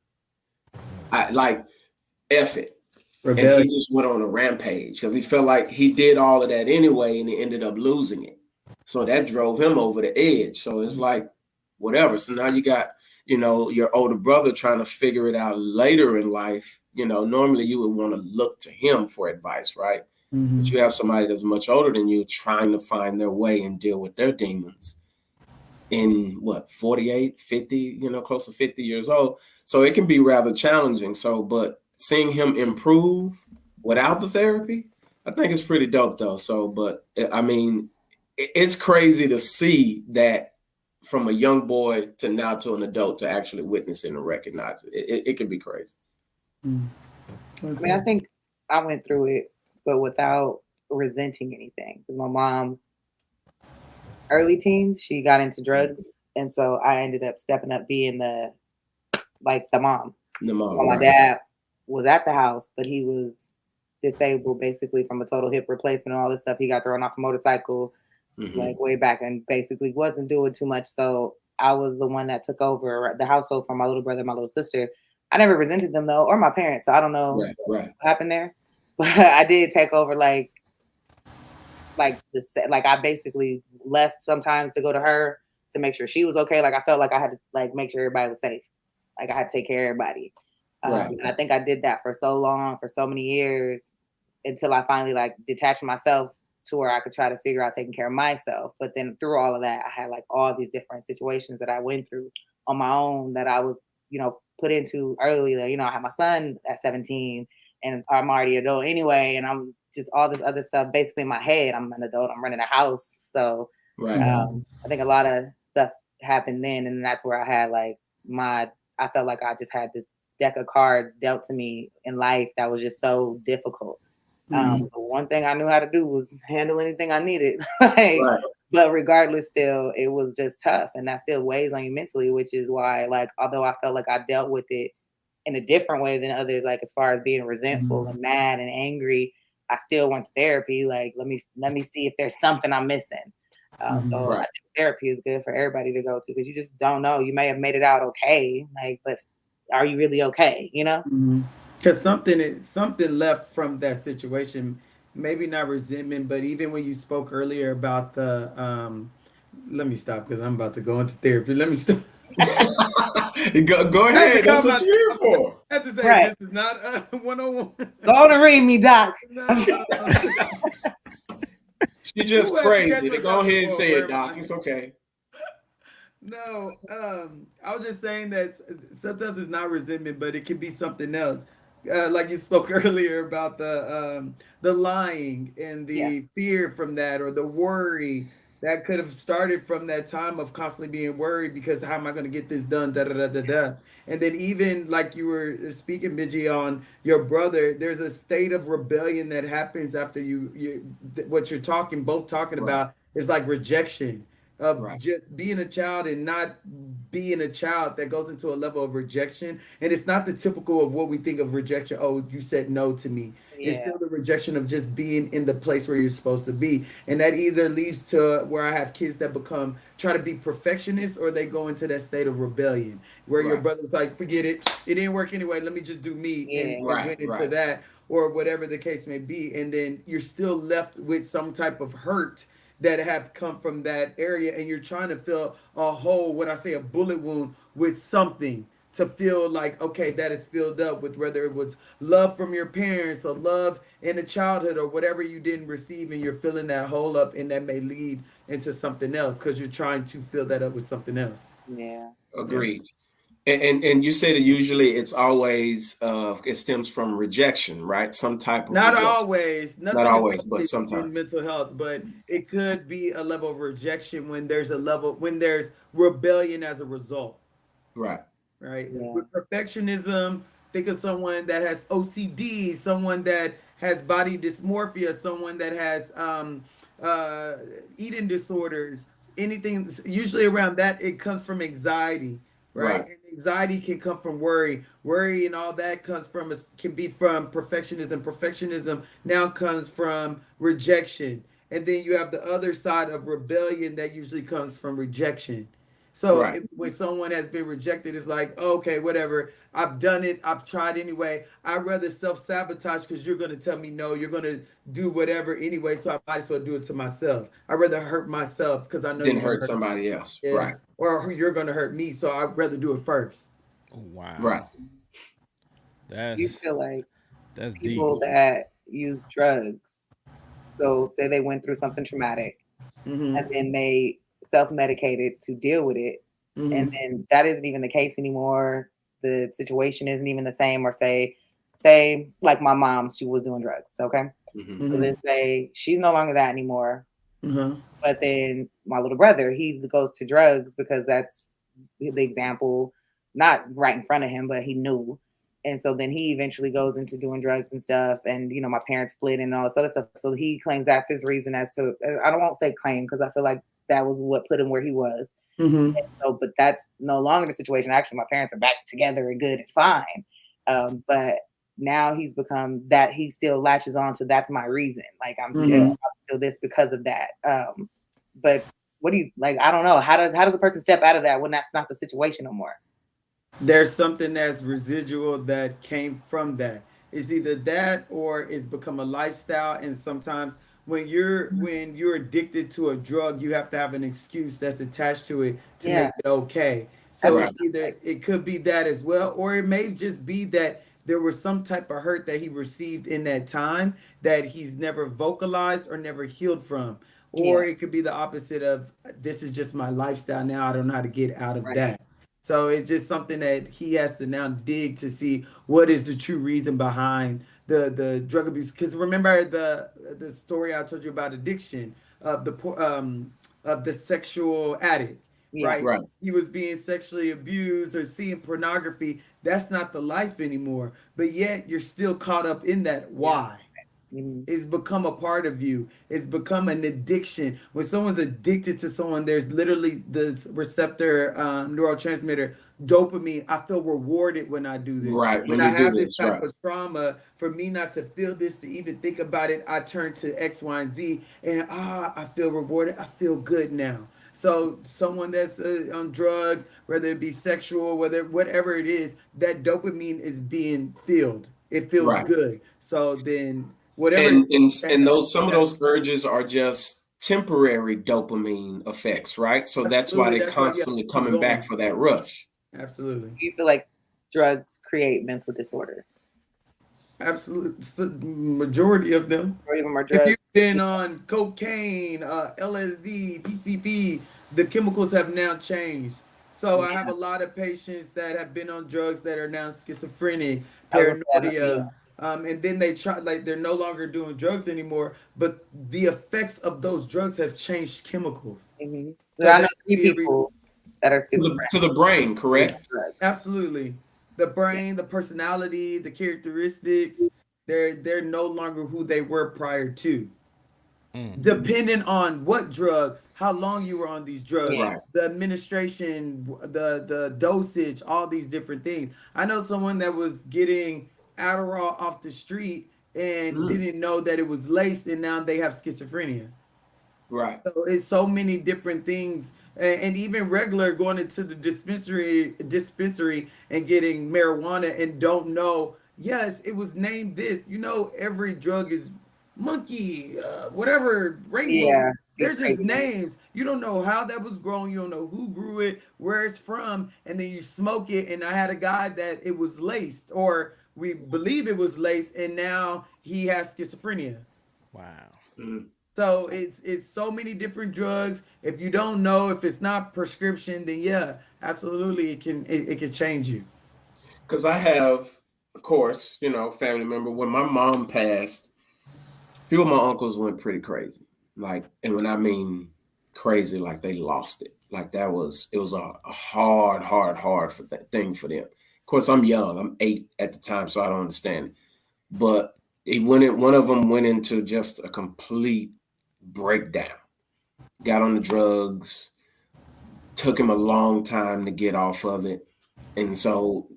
F it. Rebellion. And he just went on a rampage because he felt like he did all of that anyway and he ended up losing it. So that drove him over the edge. So it's like, whatever. So now you got, your older brother trying to figure it out later in life. Normally you would want to look to him for advice, right? But you have somebody that's much older than you trying to find their way and deal with their demons in 48, 50, close to 50 years old. So it can be rather challenging. So, but seeing him improve without the therapy, I think it's pretty dope though. So, but I mean, it's crazy to see that from a young boy to now to an adult to actually witness it and recognize it. It can be crazy. I mean, I think I went through it, but without resenting anything. Because my mom, early teens, she got into drugs. And so I ended up stepping up being the mom. Well, my dad was at the house, but he was disabled basically from a total hip replacement and all this stuff. He got thrown off a motorcycle like way back and basically wasn't doing too much. So I was the one that took over the household from my little brother and my little sister. I never resented them though, or my parents. So I don't know what happened there. But I did take over like I basically left sometimes to go to her to make sure she was okay. Like I felt like I had to make sure everybody was safe. Like I had to take care of everybody. And I think I did that for so long, for so many years, until I finally detached myself to where I could try to figure out taking care of myself. But then through all of that, I had all these different situations that I went through on my own that I was, put into early. I had my son at 17 and I'm already an adult anyway. And I'm just all this other stuff basically in my head. I'm an adult, I'm running a house. So I think a lot of stuff happened then. And that's where I had I felt like I just had this deck of cards dealt to me in life that was just so difficult. But one thing I knew how to do was handle anything I needed. But regardless, still, it was just tough. And that still weighs on you mentally, which is why, although I felt like I dealt with it in a different way than others, as far as being resentful and mad and angry, I still went to therapy. Let me see if there's something I'm missing. I think therapy is good for everybody to go to because you just don't know. You may have made it out okay, but are you really okay? Because something left from that situation, maybe not resentment, but even when you spoke earlier about the let me stop because I'm about to go into therapy. Let me stop. Go ahead. That's what you're here for. I have to say this is not a 101. Go on and read me, Doc. No, She's just crazy. Go ahead and say it, Doc. It's okay. No, I was just saying that sometimes it's not resentment, but it can be something else. Like you spoke earlier about the lying and the fear from that, or the worry that could have started from that time of constantly being worried because how am I going to get this done? Da da da da da. And then even like you were speaking, Midgie, on your brother, there's a state of rebellion that happens after what you're both talking about is like rejection of just being a child and not being a child that goes into a level of rejection. And it's not the typical of what we think of rejection. Oh, you said no to me. Yeah. It's still the rejection of just being in the place where you're supposed to be. And that either leads to where I have kids that try to be perfectionists, or they go into that state of rebellion where your brother's like, forget it. It didn't work anyway. Let me just do me and went into that, or whatever the case may be. And then you're still left with some type of hurt that have come from that area, and you're trying to fill a hole, a bullet wound, with something to feel like, okay, that is filled up with, whether it was love from your parents or love in a childhood or whatever you didn't receive, and you're filling that hole up, and that may lead into something else because you're trying to fill that up with something else. Yeah. Agreed. And you say that usually it's always it stems from rejection, right? Some type of not always, not always, but sometimes mental health. But it could be a level of rejection when there's rebellion as a result. Right. Yeah. With perfectionism, think of someone that has OCD, someone that has body dysmorphia, someone that has eating disorders. Anything usually around that, it comes from anxiety. Right. And anxiety can come from worry and all that can be from perfectionism. Perfectionism now comes from rejection. And then you have the other side of rebellion that usually comes from rejection. So when someone has been rejected, it's like, okay, whatever, I've done it, I've tried anyway. I'd rather self-sabotage because you're going to tell me no, you're going to do whatever anyway, so I might as well do it to myself. I'd rather hurt myself because I know you're hurt somebody else. Yeah. Right. Or you're going to hurt me, so I'd rather do it first. Oh, wow. Right. You feel like that's people deep. that use drugs, so say they went through something traumatic, and then they self-medicated to deal with it, and then that isn't even the case anymore. The situation isn't even the same. Or say like my mom, she was doing drugs, okay? So then say she's no longer that anymore. But then my little brother, he goes to drugs because that's the example, not right in front of him, but he knew. And so then he eventually goes into doing drugs and stuff. And, my parents split and all this other stuff. So he claims that's his reason as to, I won't say claim, because I feel like that was what put him where he was. And so, but that's no longer the situation. Actually, my parents are back together and good and fine. But now he's become that he still latches on to that's my reason. Like I'm still this because of that. But what do you like? I don't know. How does a person step out of that when that's not the situation no more? There's something that's residual that came from that. It's either that or it's become a lifestyle. And sometimes when you're addicted to a drug, you have to have an excuse that's attached to it to make it okay. So it's either it could be that as well, or it may just be that there was some type of hurt that he received in that time that he's never vocalized or never healed from. Or it could be the opposite of, this is just my lifestyle now, I don't know how to get out of that. So it's just something that he has to now dig to see what is the true reason behind the drug abuse. Because remember the story I told you about addiction of the sexual addict, right? He was being sexually abused or seeing pornography. That's not the life anymore. But yet you're still caught up in that. Why? It's become a part of you. It's become an addiction. When someone's addicted to someone, there's literally the receptor neurotransmitter dopamine. I feel rewarded when I do this. Right. When I have this type of trauma, for me not to feel this, to even think about it, I turn to X, Y, and Z, and I feel rewarded. I feel good now. So someone that's on drugs, whether it be sexual, whatever it is, that dopamine is being filled. It feels good. So then whatever. And some of those urges are just temporary dopamine effects, right? So that's why they're constantly coming back for that rush. Absolutely. Do you feel like drugs create mental disorders? Absolutely. Majority of them. Majority of them are drugs. If you've been on cocaine, LSD, PCP, the chemicals have now changed. So I have a lot of patients that have been on drugs that are now schizophrenic, paranoia, And then they try, like, they're no longer doing drugs anymore, but the effects of those drugs have changed chemicals. Mm-hmm. So I know 3 people that are schizophrenic. To the brain, correct? Absolutely. The brain, the personality, the characteristics, they're no longer who they were prior to. Depending on what drug, how long you were on these drugs, the administration, the dosage, all these different things. I know someone that was getting Adderall off the street and didn't know that it was laced, and now they have schizophrenia. Right. So it's so many different things, and even regular going into the dispensary and getting marijuana and don't know. Yes, it was named this. You know, every drug is monkey, whatever, rainbow. Yeah, they're just names. You don't know how that was grown. You don't know who grew it, where it's from, and then you smoke it. And I had a guy that it was laced, or we believe it was laced, and now he has schizophrenia. Wow. So it's so many different drugs. If you don't know, if it's not prescription, then yeah, absolutely it can change you. Because I have, of course, family member. When my mom passed, a few of my uncles went pretty crazy. Like, and when I mean crazy, like they lost it. Like it was a hard thing for them. Of course, I'm young. I'm 8 at the time, so I don't understand it. But one of them went into just a complete breakdown. Got on the drugs. Took him a long time to get off of it. And so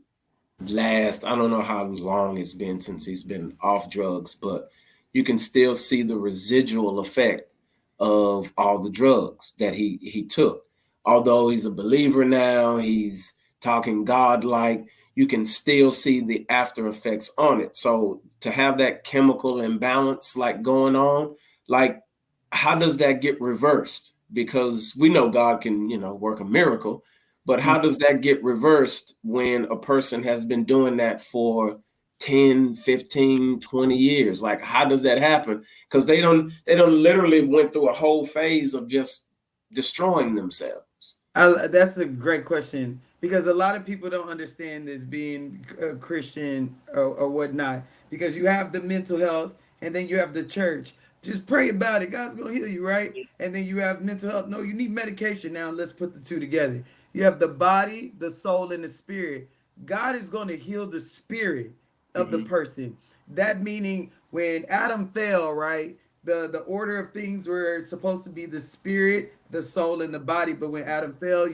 I don't know how long it's been since he's been off drugs, but you can still see the residual effect of all the drugs that he took. Although he's a believer now, he's talking God-like, you can still see the after effects on it. So to have that chemical imbalance like going on, like how does that get reversed? Because we know God can, work a miracle, but how does that get reversed when a person has been doing that for 10, 15, 20 years? Like, how does that happen? Because they don't literally went through a whole phase of just destroying themselves. That's a great question, because a lot of people don't understand this, being a Christian or whatnot, because you have the mental health and then you have the church. Just pray about it. God's going to heal you, right? And then you have mental health. No, you need medication. Now let's put the two together. You have the body, the soul, and the spirit. God is going to heal the spirit of the person. That meaning when Adam fell, right? The order of things were supposed to be the spirit, the soul, and the body. But when Adam fell,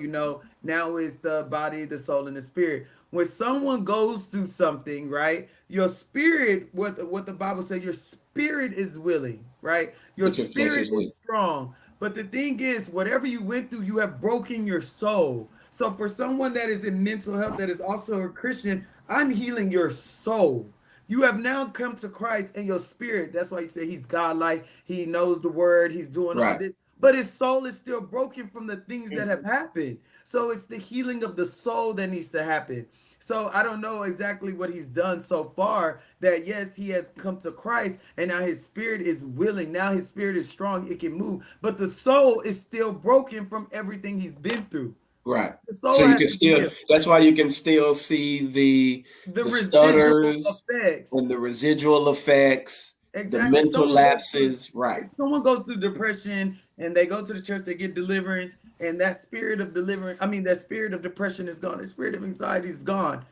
now it's the body, the soul, and the spirit. When someone goes through something, right? Your spirit, what the Bible says, your spirit is willing, right? Your spirit is strong. But the thing is, whatever you went through, you have broken your soul. So for someone that is in mental health, that is also a Christian, I'm healing your soul. You have now come to Christ and your spirit. That's why he said he's God-like. He knows the word. He's doing all this. But his soul is still broken from the things that have happened. So it's the healing of the soul that needs to happen. So I don't know exactly what he's done so far, that yes, he has come to Christ and now his spirit is willing. Now his spirit is strong. It can move. But the soul is still broken from everything he's been through. Right. So you can still, that's why you can still see the stutters effects and the residual effects, the mental lapses. Right. Someone goes through depression and they go to the church, they get deliverance, and that spirit of that spirit of depression is gone. The spirit of anxiety is gone.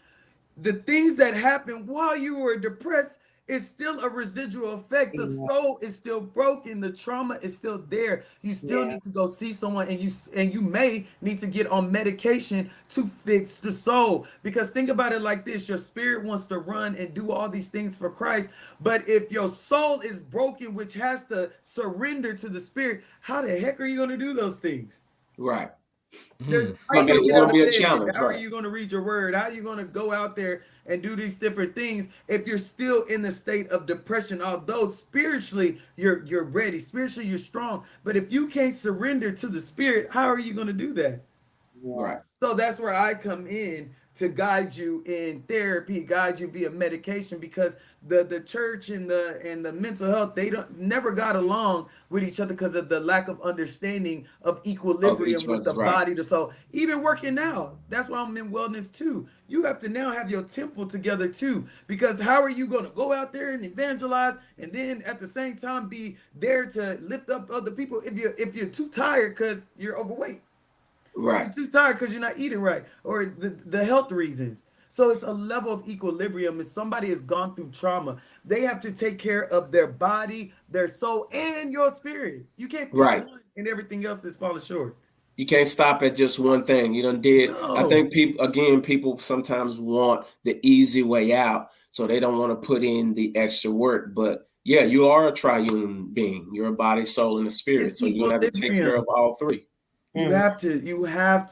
The things that happened while you were depressed is still a residual effect. The soul is still broken. The trauma is still there. You still need to go see someone, and you may need to get on medication to fix the soul. Because think about it like this: your spirit wants to run and do all these things for Christ, but if your soul is broken, which has to surrender to the spirit, how the heck are you going to do those things? Right. It's going to be a challenge. How are you going to read your word? How are you going to go out there and do these different things if you're still in the state of depression? Although spiritually you're ready, spiritually you're strong, but if you can't surrender to the spirit, how are you going to do that? Right. So that's where I come in. to guide you in therapy, guide you via medication, because the church and the mental health, they don't never got along with each other because of the lack of understanding of equilibrium with the body, the soul. Even working out, that's why I'm in wellness too. You have to now have your temple together too, because how are you going to go out there and evangelize and then at the same time be there to lift up other people if you're too tired because you're overweight? Right. You're too tired because you're not eating right, or the health reasons. So it's a level of equilibrium. If somebody has gone through trauma, they have to take care of their body, their soul, and your spirit. You can't pick one and everything else is falling short. You can't stop at just one thing. You done did. No. I think people sometimes want the easy way out, so they don't want to put in the extra work. But yeah, you are a triune being. You're a body, soul, and a spirit. So you have to take care of all three. You have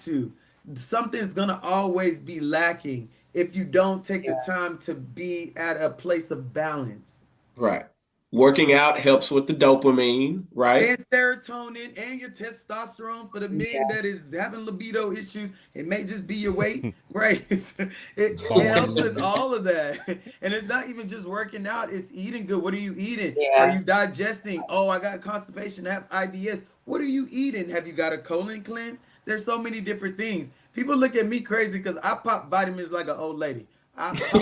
to. Something's gonna always be lacking if you don't take the time to be at a place of balance. Right. Working out helps with the dopamine, right? And serotonin and your testosterone for the men that is having libido issues. It may just be your weight, right? It helps with all of that. And it's not even just working out, it's eating good. What are you eating? Yeah. Are you digesting? Oh, I got constipation, I have IBS. What are you eating? Have you got a colon cleanse? There's so many different things. People look at me crazy because I pop vitamins like an old lady. I pop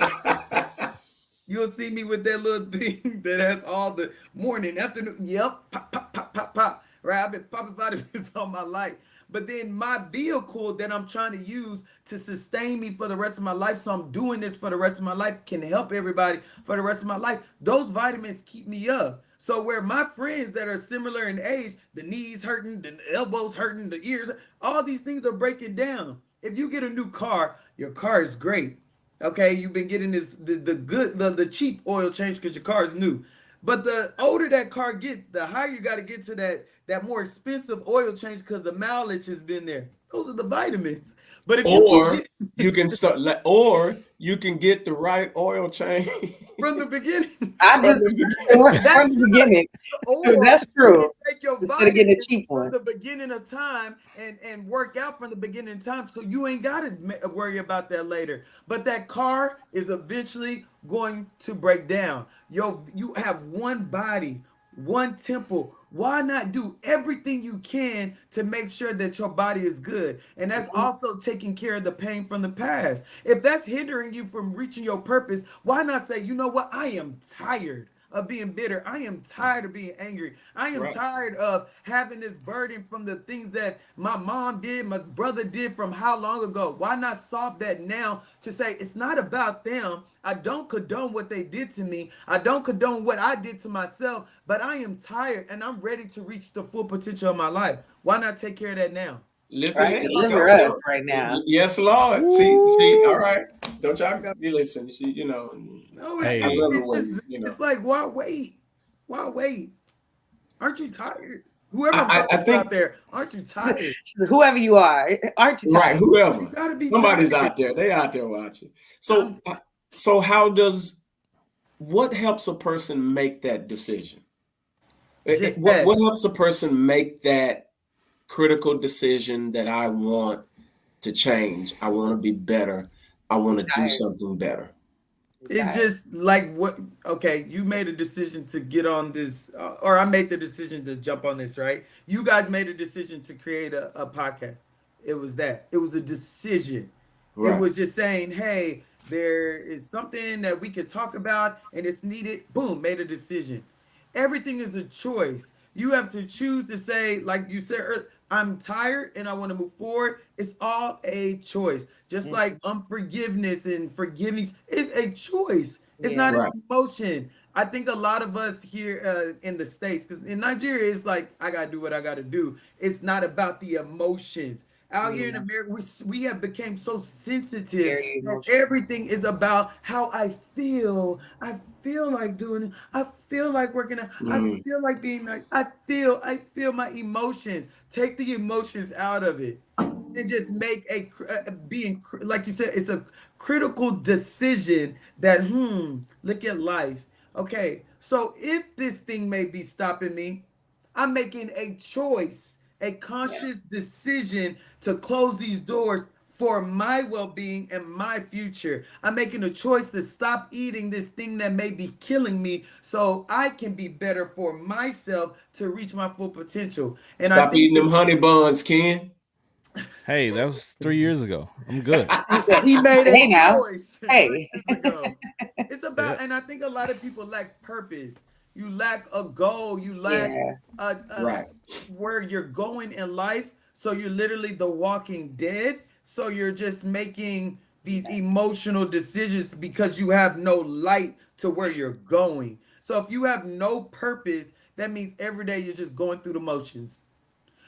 vitamins. You'll see me with that little thing that has all the morning, afternoon. Yep, pop, pop, pop, pop, pop. Right, I've been popping vitamins all my life. But then my vehicle that I'm trying to use to sustain me for the rest of my life, so I'm doing this for the rest of my life, can help everybody for the rest of my life. Those vitamins keep me up. So where my friends that are similar in age, the knees hurting, the elbows hurting, the ears, all these things are breaking down. If you get a new car, your car is great. Okay, you've been getting the cheap oil change because your car is new. But the older that car get, the higher you got to get to that more expensive oil change because the mileage has been there. Those are the vitamins. But if you can get the right oil change from the beginning. From the beginning. That's true. Take your instead of getting a cheap one from the beginning of time and work out from the beginning of time, so you ain't got to worry about that later. But that car is eventually going to break down. You have one body, one temple. Why not do everything you can to make sure that your body is good? And that's also taking care of the pain from the past. If that's hindering you from reaching your purpose, why not say, you know what? I am tired of being bitter. I am tired of being angry. I am tired of having this burden from the things that my mom did, my brother did from how long ago. Why not solve that now to say it's not about them. I don't condone what they did to me. I don't condone what I did to myself, but I am tired and I'm ready to reach the full potential of my life. Why not take care of that now? Deliver us right now. Yes, Lord. See, all right. Don't y'all listen. No, it's like, why wait? Why wait? Aren't you tired? Whoever I think out there, aren't you tired? Whoever you are, aren't you tired? Right, whoever. You gotta be somebody's tired. Out there. They out there watching. So what helps a person make that decision? What helps a person make that critical decision that I want to change? I want to be better. I want to do something better. It's just like you made a decision to get on this, or I made the decision to jump on this, right? You guys made a decision to create a podcast. It was a decision. Right. It was just saying, hey, there is something that we could talk about and it's needed. Boom, made a decision. Everything is a choice. You have to choose to say, like you said earlier, I'm tired and I want to move forward. It's all a choice. Just like unforgiveness and forgiveness is a choice. It's not an emotion. I think a lot of us here in the States, because in Nigeria, it's like, I got to do what I got to do. It's not about the emotions. Out here in America, we have become so sensitive. Everything is about how I feel. I feel like doing it. I feel like working out. I feel like being nice. I feel my emotions. Take the emotions out of it and just make being, like you said, it's a critical decision that, look at life. Okay, so if this thing may be stopping me, I'm making a choice, a conscious decision to close these doors for my well-being and my future. I'm making a choice to stop eating this thing that may be killing me so I can be better for myself to reach my full potential. And stop eating them honey buns, Ken. Hey, that was 3 years ago. I'm good. He made a choice hey. 3 years ago. It's about, and I think a lot of people lack purpose. You lack a goal. You lack where you're going in life. So you're literally the walking dead. So you're just making these emotional decisions because you have no light to where you're going. So if you have no purpose, that means every day you're just going through the motions.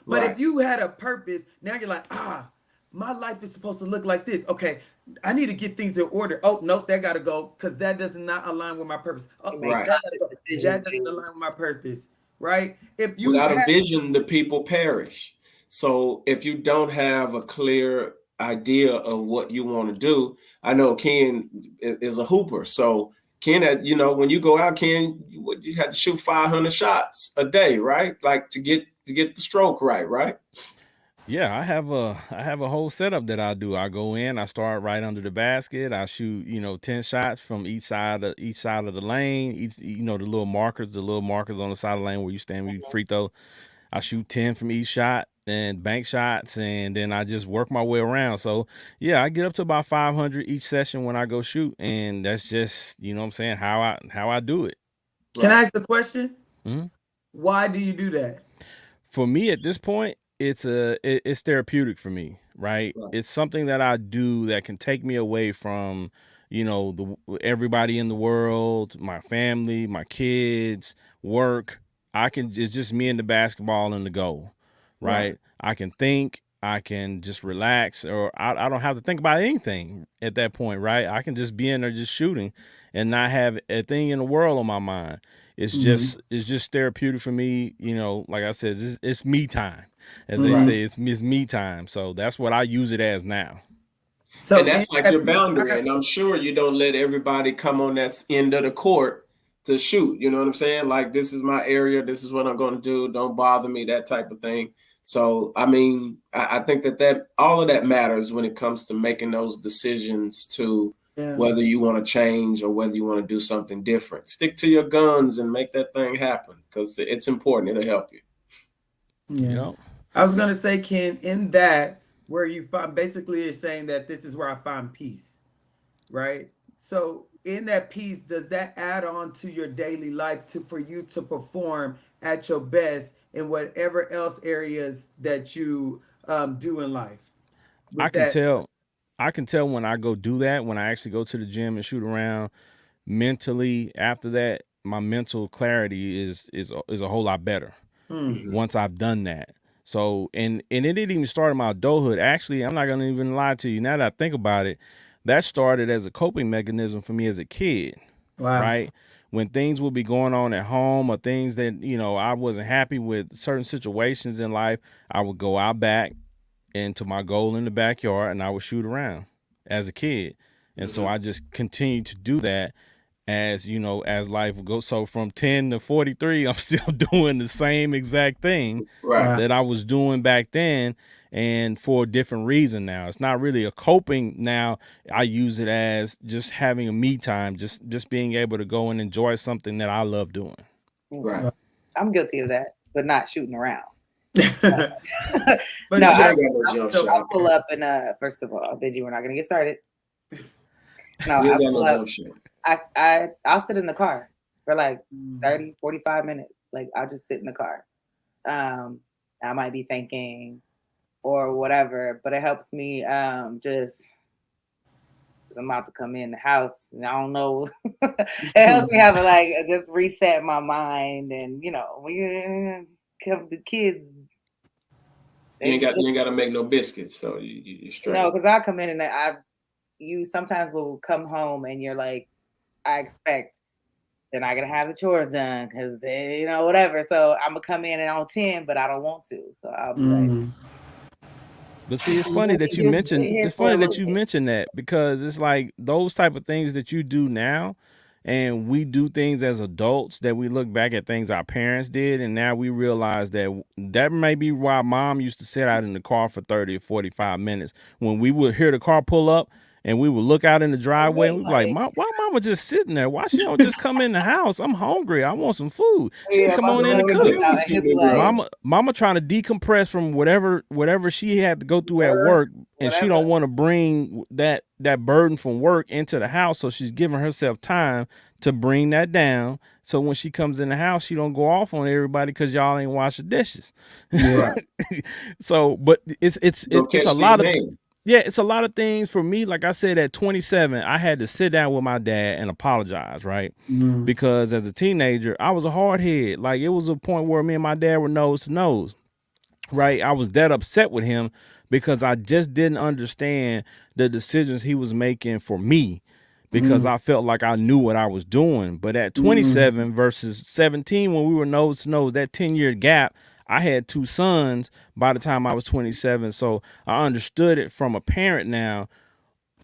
But if you had a purpose, now you're like, my life is supposed to look like this. Okay, I need to get things in order. Oh, no, that got to go because that does not align with my purpose. Oh, that doesn't align with my purpose, right? If you without a vision, the people perish. So if you don't have a clear idea of what you want to do, I know Ken is a hooper. So Ken had, when you go out, Ken, you had to shoot 500 shots a day, right? Like to get the stroke right? Yeah, I have a whole setup that I do. I go in, I start right under the basket. I shoot, 10 shots from each side of the lane. The little markers on the side of the lane where you stand with your free throw. I shoot 10 from each shot and bank shots, and then I just work my way around. So yeah, I get up to about 500 each session when I go shoot, and that's just what I'm saying, how I do it. Can I ask a question? Mm-hmm. Why do you do that? For me at this point, it's therapeutic for me, right? It's something that I do that can take me away from, everybody in the world, my family, my kids, work. It's just me and the basketball and the goal, right? I can think, I can just relax, or I don't have to think about anything at that point, right? I can just be in there just shooting and not have a thing in the world on my mind. It's just therapeutic for me. Like I said, it's me time. As they say, it's me time. So that's what I use it as now. So and that's like your boundary. And I'm sure you don't let everybody come on that end of the court to shoot. You know what I'm saying? Like, this is my area. This is what I'm going to do. Don't bother me, that type of thing. So, I mean, I think that all of that matters when it comes to making those decisions to whether you want to change or whether you want to do something different. Stick to your guns and make that thing happen because it's important. It'll help you. Yeah. I was going to say, Ken, in that, where you find, basically is saying that this is where I find peace, right? So in that peace, does that add on to your daily life for you to perform at your best in whatever else areas that you do in life? I can tell when I go do that, when I actually go to the gym and shoot around, mentally after that, my mental clarity is a whole lot better once I've done that. So, and it didn't even start in my adulthood. Actually, I'm not going to even lie to you. Now that I think about it, that started as a coping mechanism for me as a kid. Wow. Right? When things would be going on at home or things that, I wasn't happy with certain situations in life, I would go out back into my goal in the backyard and I would shoot around as a kid. And so I just continued to do that as life would go. So from 10 to 43, I'm still doing the same exact thing that I was doing back then, and for a different reason now. It's not really a coping now. I use it as just having a me time, just being able to go and enjoy something that I love doing. Right. I'm guilty of that, but not shooting around. But I'll pull up and first of all, Benji, we're not gonna get started. No, I'll pull up. I'll sit in the car for like 30, 45 minutes. Like, I'll just sit in the car. I might be thinking or whatever, but it helps me just, I'm about to come in the house and I don't know. It helps me have just reset my mind, and we have the kids. You ain't got to make no biscuits, so you're straight. No, because I come in and you sometimes will come home and you're like, I expect they're not gonna have the chores done because they, whatever. So I'm gonna come in and on 10, but I don't want to. So I'll be like. But see, it's funny that you mentioned. It's funny that you mentioned that, because it's like those type of things that you do now, and we do things as adults that we look back at things our parents did, and now we realize that may be why mom used to sit out in the car for 30 or 45 minutes. When we would hear the car pull up and we would look out in the driveway and we'd be like, why mama just sitting there? Why she don't just come in the house? I'm hungry. I want some food. She can come on in and cook. Mama trying to decompress from whatever she had to go through at work, and she don't want to bring that burden from work into the house, so she's giving herself time to bring that down, so when she comes in the house, she don't go off on everybody because y'all ain't wash the dishes. Yeah. So, but it's a lot of it's a lot of things for me. Like I said, at 27, I had to sit down with my dad and apologize, right? Because as a teenager, I was a hard head. Like, it was a point where me and my dad were nose to nose, right? I was that upset with him because I just didn't understand the decisions he was making for me, because I felt like I knew what I was doing. But at 27 versus 17, when we were nose to nose, that 10-year gap, I had 2 sons by the time I was 27. So I understood it from a parent now.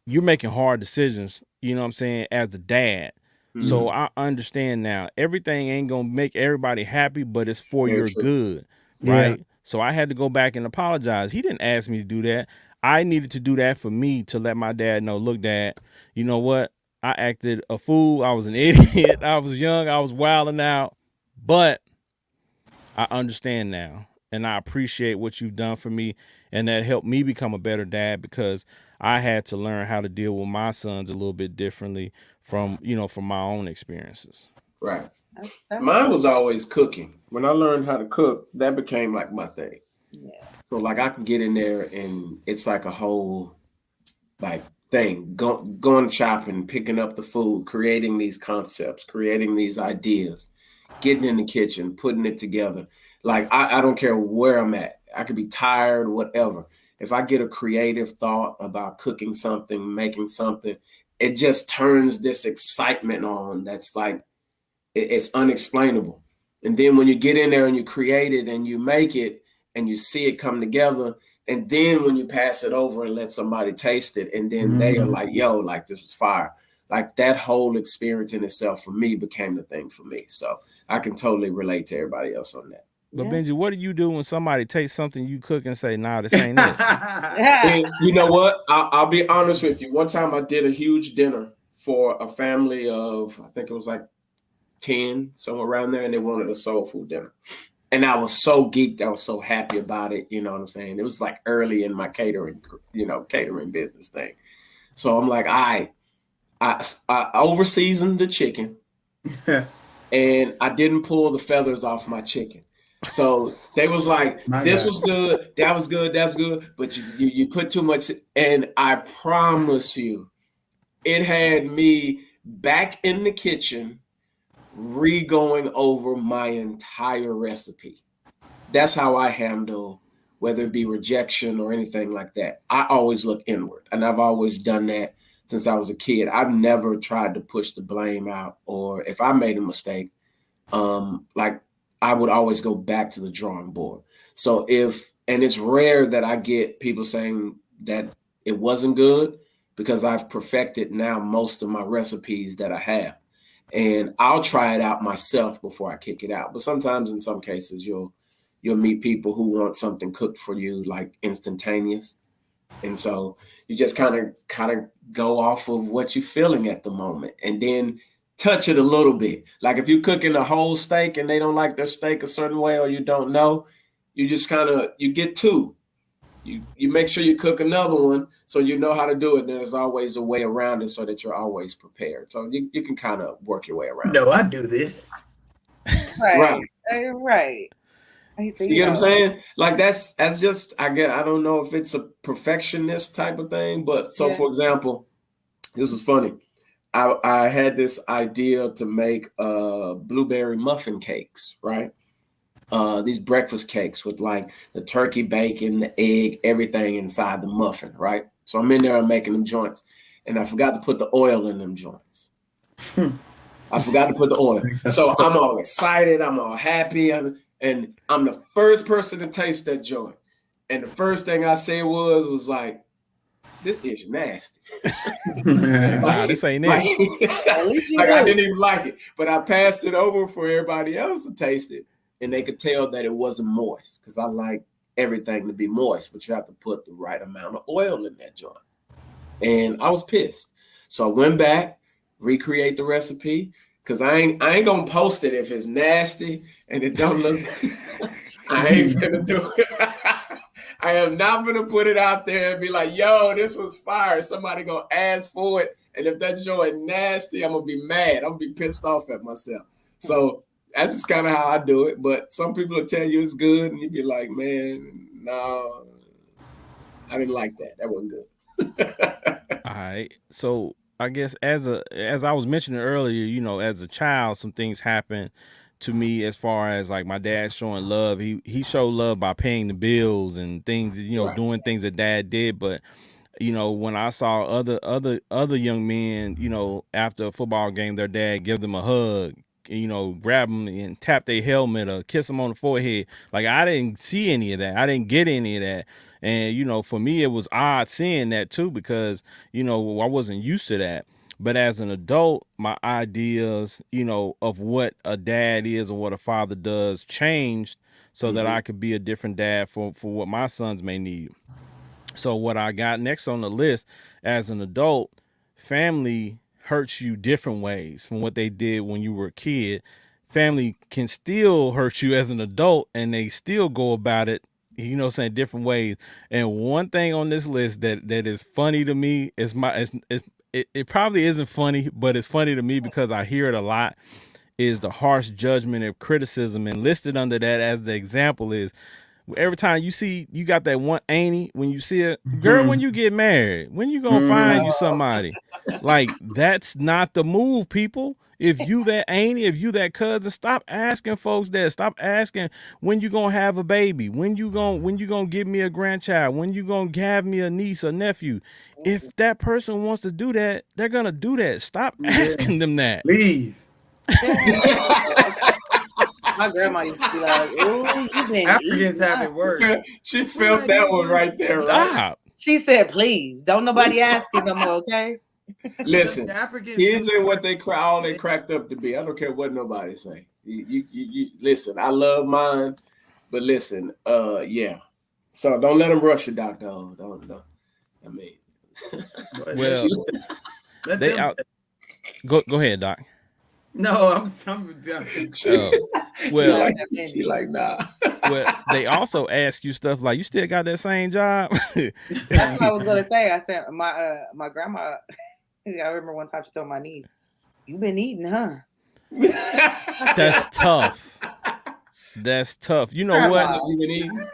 You're making hard decisions, you know what I'm saying, as a dad. So I understand now. Everything ain't going to make everybody happy, but it's for your good, right? Yeah. So I had to go back and apologize. He didn't ask me to do that. I needed to do that for me, to let my dad know, look, Dad, you know what? I acted a fool. I was an idiot. I was young. I was wilding out. But I understand now, and I appreciate what you've done for me, and that helped me become a better dad, because I had to learn how to deal with my sons a little bit differently from my own experiences. Right. Mine was always cooking. When I learned how to cook, that became like my thing. Yeah. So like I can get in there and it's like a whole like thing, going shopping, picking up the food, creating these concepts, creating these ideas, getting in the kitchen, putting it together. Like I don't care where I'm at. I could be tired, whatever. If I get a creative thought about cooking something, making something, it just turns this excitement on that's like, it's unexplainable. And then when you get in there and you create it and you make it and you see it come together, and then when you pass it over and let somebody taste it, and then they are like, yo, like this was fire. Like that whole experience in itself for me became the thing for me. So I can totally relate to everybody else on that. But Benji, what do you do when somebody tastes something you cook and say, nah, this ain't it? And you know what? I'll be honest with you. One time I did a huge dinner for a family of, I think it was like 10, somewhere around there, and they wanted a soul food dinner. And I was so geeked. I was so happy about it. You know what I'm saying? It was like early in my catering business thing. So I'm like, I over-seasoned the chicken and I didn't pull the feathers off my chicken. So they was like, this was good, that was good, that's good, but you put too much. And I promise you, it had me back in the kitchen re-going over my entire recipe. That's how I handle, whether it be rejection or anything like that. I always look inward, and I've always done that since I was a kid. I've never tried to push the blame out, or if I made a mistake, like I would always go back to the drawing board. So and it's rare that I get people saying that it wasn't good, because I've perfected now most of my recipes that I have. And I'll try it out myself before I kick it out. But sometimes in some cases, you'll meet people who want something cooked for you like instantaneous. And so you just kind of go off of what you're feeling at the moment and then touch it a little bit. Like if you're cooking a whole steak and they don't like their steak a certain way, or you don't know, you just you get two. You make sure you cook another one so you know how to do it. There's always a way around it so that you're always prepared. So you can kind of work your way around. No, I do this. Right. Right. You get what I'm saying? Like that's just, I don't know if it's a perfectionist type of thing, but so for example, this was funny. I had this idea to make blueberry muffin cakes, right? These breakfast cakes with like the turkey bacon, the egg, everything inside the muffin, right? So I'm in there making them joints, and I forgot to put the oil in them joints. I forgot to put the oil. So I'm all excited, I'm all happy, and I'm the first person to taste that joint. And the first thing I said was like, this is nasty. Nah, this ain't it. At least you I didn't even like it, but I passed it over for everybody else to taste it, and they could tell that it wasn't moist because I like everything to be moist, but you have to put the right amount of oil in that joint. And I was pissed, so I went back, recreate the recipe because I ain't gonna post it if it's nasty and it don't look. I ain't gonna do it. I am not gonna put it out there and be like, yo, this was fire. Somebody gonna ask for it. And if that joint nasty, I'm gonna be mad. I'm gonna be pissed off at myself. So that's just kind of how I do it. But some people will tell you it's good, and you be like, man, no, I didn't like that. That wasn't good. All right. So I guess as I was mentioning earlier, you know, as a child, some things happened to me as far as like my dad showing love. He showed love by paying the bills and things, you know, doing things that dad did. But you know, when I saw other young men, you know, after a football game, their dad give them a hug, you know, grab them and tap their helmet or kiss them on the forehead. Like I didn't see any of that. I didn't get any of that. And, you know, for me, it was odd seeing that too, because, you know, I wasn't used to that. But as an adult, my ideas, you know, of what a dad is or what a father does changed so that I could be a different dad for what my sons may need. So what I got next on the list as an adult, family hurts you different ways from what they did when you were a kid. Family can still hurt you as an adult and they still go about it, you know, saying different ways. And one thing on this list that is funny to me is it probably isn't funny, but it's funny to me because I hear it a lot, is the harsh judgment and criticism. And listed under that as the example is, every time you see, you got that one auntie, when you see it, girl, when you get married, when you gonna find you somebody? Like, that's not the move, people. If you that auntie, if you that cousin, stop asking folks that. Stop asking when you gonna have a baby, when you gonna give me a grandchild, when you gonna have me a niece or nephew. If that person wants to do that, they're gonna do that. Stop asking them that. Please. My grandma used to be like, "Ooh, you been Africans have it worse." She felt that one right there. Stop. Right? She said, "Please, don't nobody ask it no more, okay?" Listen, kids ain't what they cracked up to be. I don't care what nobody say. You listen. I love mine, but listen, yeah. So don't let them rush you, doctor. Don't. I mean, well, they out. Go ahead, doc. No, I'm done. Well, she like nah. Well, they also ask you stuff like, "You still got that same job?" That's what I was gonna say. I said my grandma. I remember one time she told my niece, "You been eating, huh?" That's tough. That's tough. You know what? You been eating?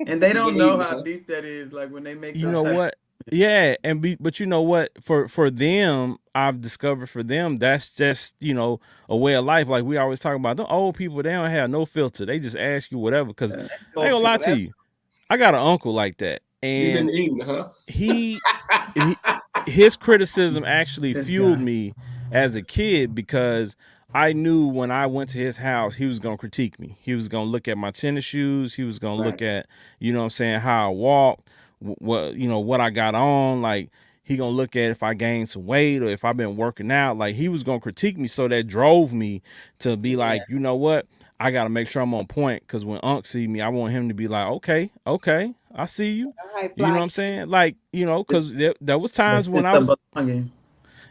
And they don't know how deep that is. Like when they make. You know what? Yeah, but you know what? For them, I've discovered for them that's just, you know, a way of life. Like we always talk about, the old people, they don't have no filter. They just ask you whatever because they gonna lie to you. I got an uncle like that, and eating, huh? his criticism actually fueled me as a kid because I knew when I went to his house, he was going to critique me. He was going to look at my tennis shoes. He was going to look at, you know what I'm saying, how I walked, what I got on. Like, he going to look at if I gained some weight or if I've been working out. Like, he was going to critique me. So that drove me to be like, you know what? I got to make sure I'm on point because when Unc see me, I want him to be like, okay, I see you. You know what I'm saying? Like, you know, because there was times when I was...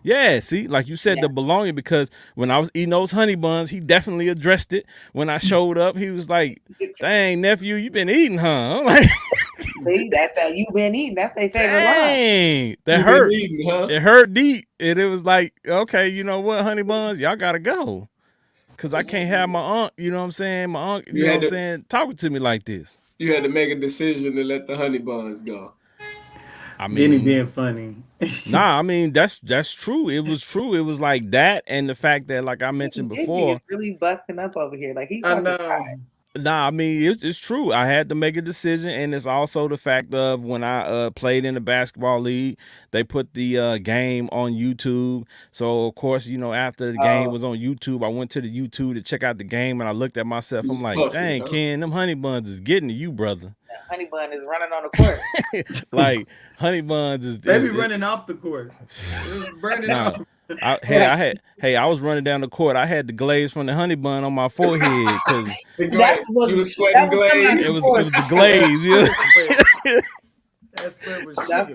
Yeah, see, like you said, the belonging, because when I was eating those honey buns, he definitely addressed it. When I showed up, he was like, dang, nephew, you been eating, huh? I'm like, see, that's that you been eating. That's their favorite line. That hurt. Eating, huh? It hurt deep. And it was like, okay, you know what, honey buns, y'all got to go. Because I can't have my aunt, you know what I'm saying? My aunt, you know what I'm saying, talking to me like this. You had to make a decision to let the honey buns go. I mean, Benny being funny. Nah, I mean that's true. It was true. It was like that, and the fact that, like I mentioned before, he's really busting up over here. Like I know. Nah, I mean it's true. I had to make a decision, and it's also the fact of when I played in the basketball league, they put the game on YouTube. So of course, you know, after the game was on YouTube, I went to the YouTube to check out the game, and I looked at myself. I'm like, dang, Ken, them honey buns is getting to you, brother. Honey Bun is running on the court. Like Honey Buns is maybe running off the court. Burning off. I was running down the court. I had the glaze from the Honey Bun on my forehead because you was sweating glaze. It was the glaze. Yeah. That's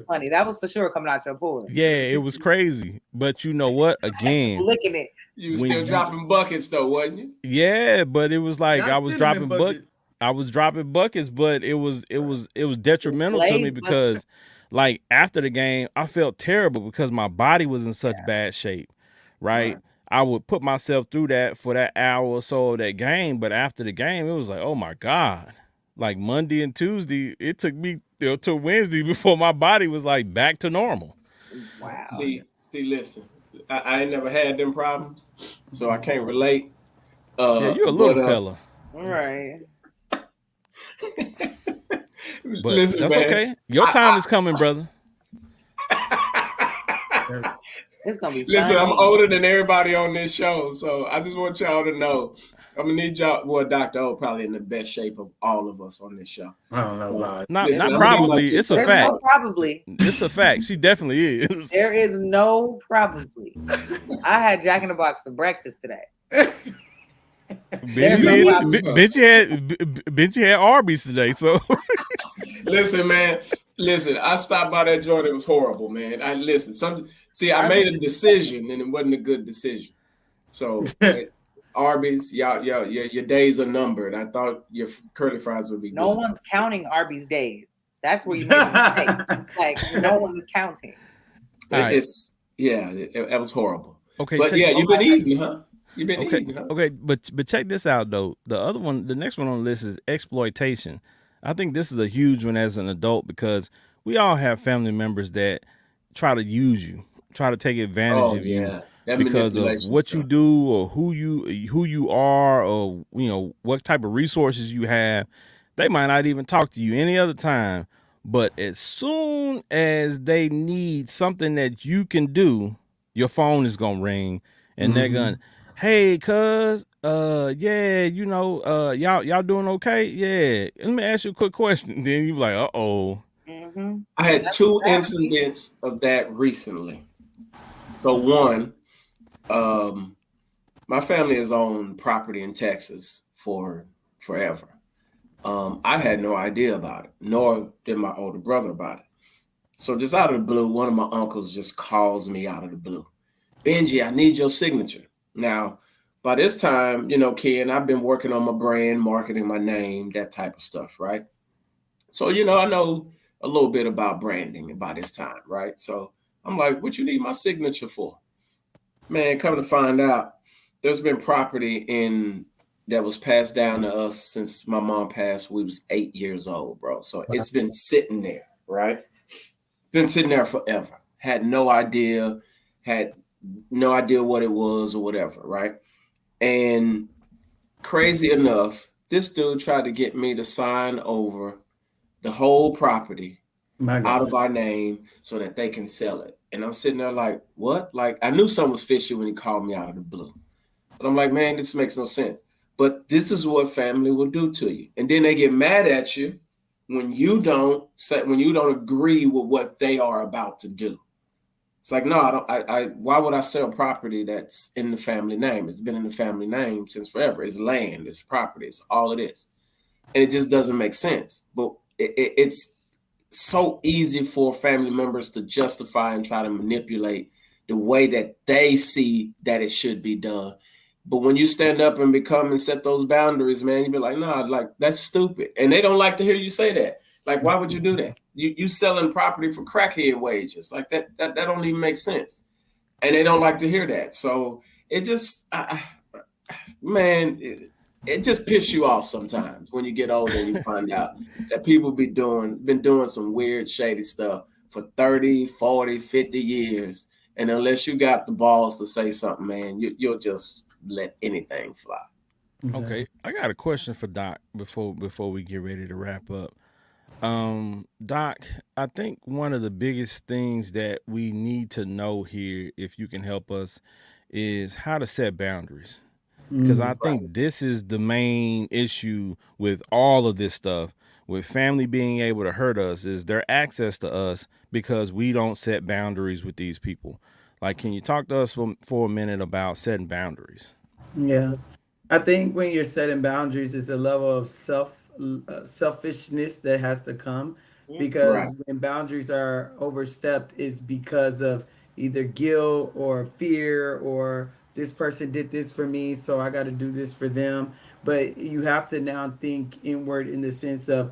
funny. That was for sure coming out your pores. Yeah, it was crazy. But you know what? Again, licking it. You were still dropping buckets though, wasn't you? Yeah, but it was like I was dropping buckets. I was dropping buckets, but it was detrimental to me because like after the game, I felt terrible because my body was in such bad shape. Right? I would put myself through that for that hour or so of that game, but after the game, it was like, oh my God. Like Monday and Tuesday, it took me till Wednesday before my body was like back to normal. Wow. See, listen, I ain't never had them problems, so I can't relate. Yeah, you're a little fella. All right. But listen, that's man, okay. Your time is coming, brother. It's gonna be fun. Listen, I'm older than everybody on this show, so I just want y'all to know I'm gonna need y'all. Well, Dr. O probably in the best shape of all of us on this show. I don't know. Not probably. It's a fact. No probably. It's a fact. She definitely is. There is no probably. I had Jack in the Box for breakfast today. Benji had Arby's today, so listen, man. Listen, I stopped by that joint. It was horrible, man. I made a decision, and it wasn't a good decision. So, Arby's, your days are numbered. I thought your curly fries would be. No one's counting Arby's days. That's where you make a mistake. Like no one is counting. It was horrible. Okay, but you've been eating, huh? You've been eating, huh? Okay, but check this out though. The next one on the list is exploitation. I think this is a huge one as an adult because we all have family members that try to use you, try to take advantage of you because of what you do or who you are or what type of resources you have. They might not even talk to you any other time, but as soon as they need something that you can do, your phone is gonna ring and they're gonna, hey, cuz, y'all doing okay? Yeah. Let me ask you a quick question. Then you like, uh-oh. Mm-hmm. I had two incidents of that recently. So one, my family has owned property in Texas for forever. I had no idea about it, nor did my older brother about it. So just out of the blue, one of my uncles just calls me out of the blue. Benji, I need your signature. Now, by this time, Ken, I've been working on my brand, marketing my name, that type of stuff, right? So, I know a little bit about branding by this time, right? So I'm like, what you need my signature for? Man, come to find out, there's been property that was passed down to us since my mom passed. We was 8 years old, bro. So it's been sitting there, right? Been sitting there forever. Had no idea what it was or whatever, right? And crazy enough, this dude tried to get me to sign over the whole property out of our name so that they can sell it. And I'm sitting there like, what? Like, I knew something was fishy when he called me out of the blue. But I'm like, man, this makes no sense. But this is what family will do to you. And then they get mad at you when you don't agree with what they are about to do. It's like, no, why would I sell property that's in the family name? It's been in the family name since forever. It's land, it's property, it's all it is. And it just doesn't make sense. But it's so easy for family members to justify and try to manipulate the way that they see that it should be done. But when you stand up and become and set those boundaries, man, you be like, nah, like that's stupid. And they don't like to hear you say that. Like, why would you do that? You selling property for crackhead wages. Like that don't even make sense. And they don't like to hear that. So it just, it just pisses you off sometimes when you get older and you find out that people been doing some weird, shady stuff for 30, 40, 50 years. And unless you got the balls to say something, man, you'll just let anything fly. Okay. I got a question for Doc before we get ready to wrap up. Doc, I think one of the biggest things that we need to know here, if you can help us, is how to set boundaries. Because I think this is the main issue with all of this stuff. with family being able to hurt us is their access to us because we don't set boundaries with these people. Like, can you talk to us for a minute about setting boundaries? Yeah. I think when you're setting boundaries, it's a level of selfishness that has to come, because Right. when boundaries are overstepped, it's because of either guilt or fear, or this person did this for me, so I got to do this for them. But you have to now think inward in the sense of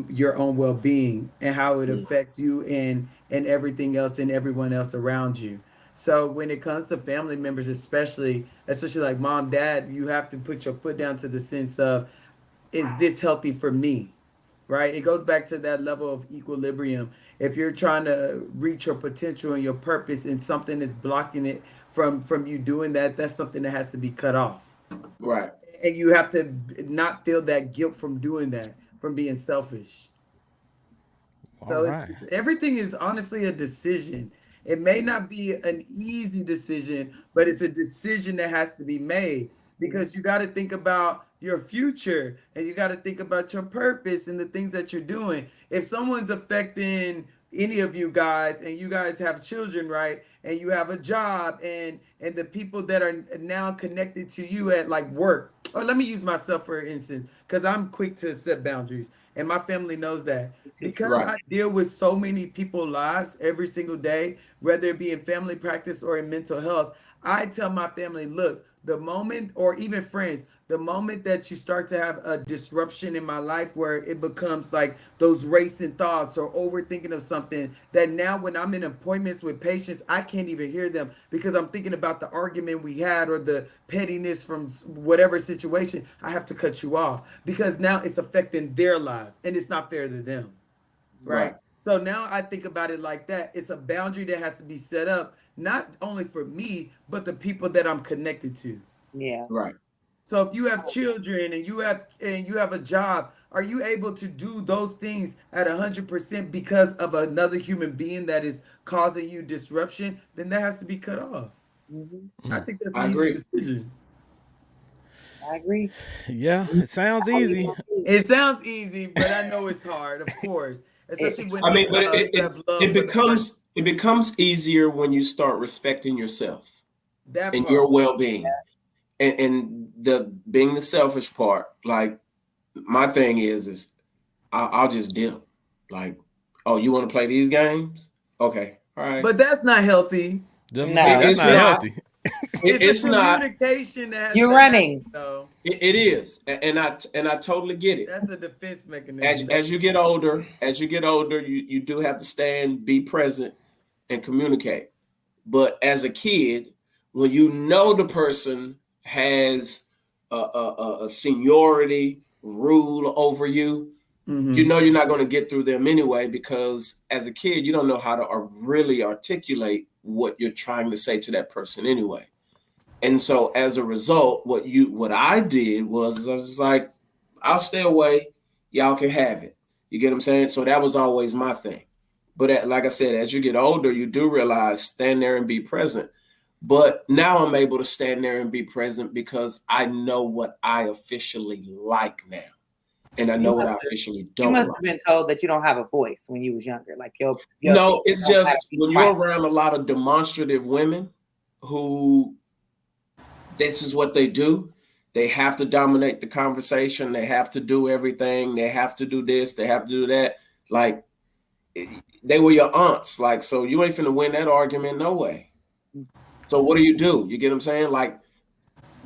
your own well-being and how it affects you and everything else and everyone else around you. So when it comes to family members, especially like mom, dad, you have to put your foot down to the sense of, is this healthy for me? Right? It goes back to that level of equilibrium. If you're trying to reach your potential and your purpose, and something is blocking it from you doing that, that's something that has to be cut off. Right. And you have to not feel that guilt from doing that, from being selfish. So everything is honestly a decision. It may not be an easy decision, but it's a decision that has to be made, because you got to think about your future, and you got to think about your purpose and the things that you're doing. If someone's affecting any of you guys, and you guys have children, right, and you have a job, and the people that are now connected to you at like work, or let me use myself for instance, because I'm quick to set boundaries, and my family knows that, because I deal with so many people's lives every single day, whether it be in family practice or in mental health. I tell my family, look, the moment, or even friends, the moment that you start to have a disruption in my life where it becomes like those racing thoughts or overthinking of something, that now when I'm in appointments with patients, I can't even hear them because I'm thinking about the argument we had or the pettiness from whatever situation, I have to cut you off because now it's affecting their lives and it's not fair to them. Right? So now I think about it like that. It's a boundary that has to be set up, not only for me, but the people that I'm connected to. Yeah. Right. So if you have children and you have a job, are you able to do those things at 100% because of another human being that is causing you disruption? Then that has to be cut off. I think that's an easy decision. I agree. Yeah, it sounds easy. It sounds easy, but I know it's hard, of course. Especially when I mean, but it becomes easier when you start respecting yourself and your well-being. And the being the selfish part, like my thing is I'll just dip. Like, oh, you want to play these games? Okay, all right. But that's not healthy. No, that's not healthy. It's communication that you're running. Though. It is, and I totally get it. That's a defense mechanism. As you get older, you do have to stand, be present, and communicate. But as a kid, when you know the person has a seniority rule over you, you know you're not going to get through them anyway, because as a kid, you don't know how to really articulate what you're trying to say to that person anyway. And so as a result, what I did was I was just like, I'll stay away. Y'all can have it. You get what I'm saying? So that was always my thing. But like I said, as you get older, you do realize stand there and be present. But now I'm able to stand there and be present because I know what I officially like now. And I know what I officially don't. You must have been told that you don't have a voice when you was younger. Like no, it's just when you're around a lot of demonstrative women who this is what they do. They have to dominate the conversation. They have to do everything. They have to do this. They have to do that. Like they were your aunts. Like, so you ain't finna win that argument. No way. So what do? You get what I'm saying? Like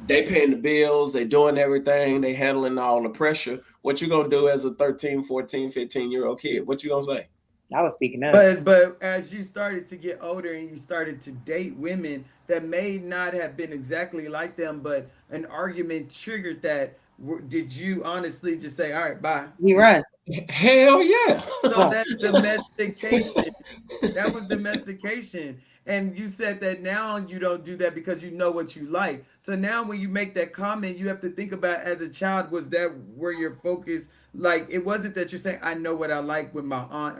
they paying the bills, they doing everything, they handling all the pressure. What you gonna do as a 13, 14, 15-year-old kid? What you gonna say? I was speaking up. But as you started to get older and you started to date women that may not have been exactly like them, but an argument triggered that, did you honestly just say, all right, bye? You run. Hell yeah. So that's domestication. That was domestication. And you said that now you don't do that because you know what you like. So now when you make that comment, you have to think about, as a child, was that where your focus, like it wasn't that you're saying, I know what I like with my aunt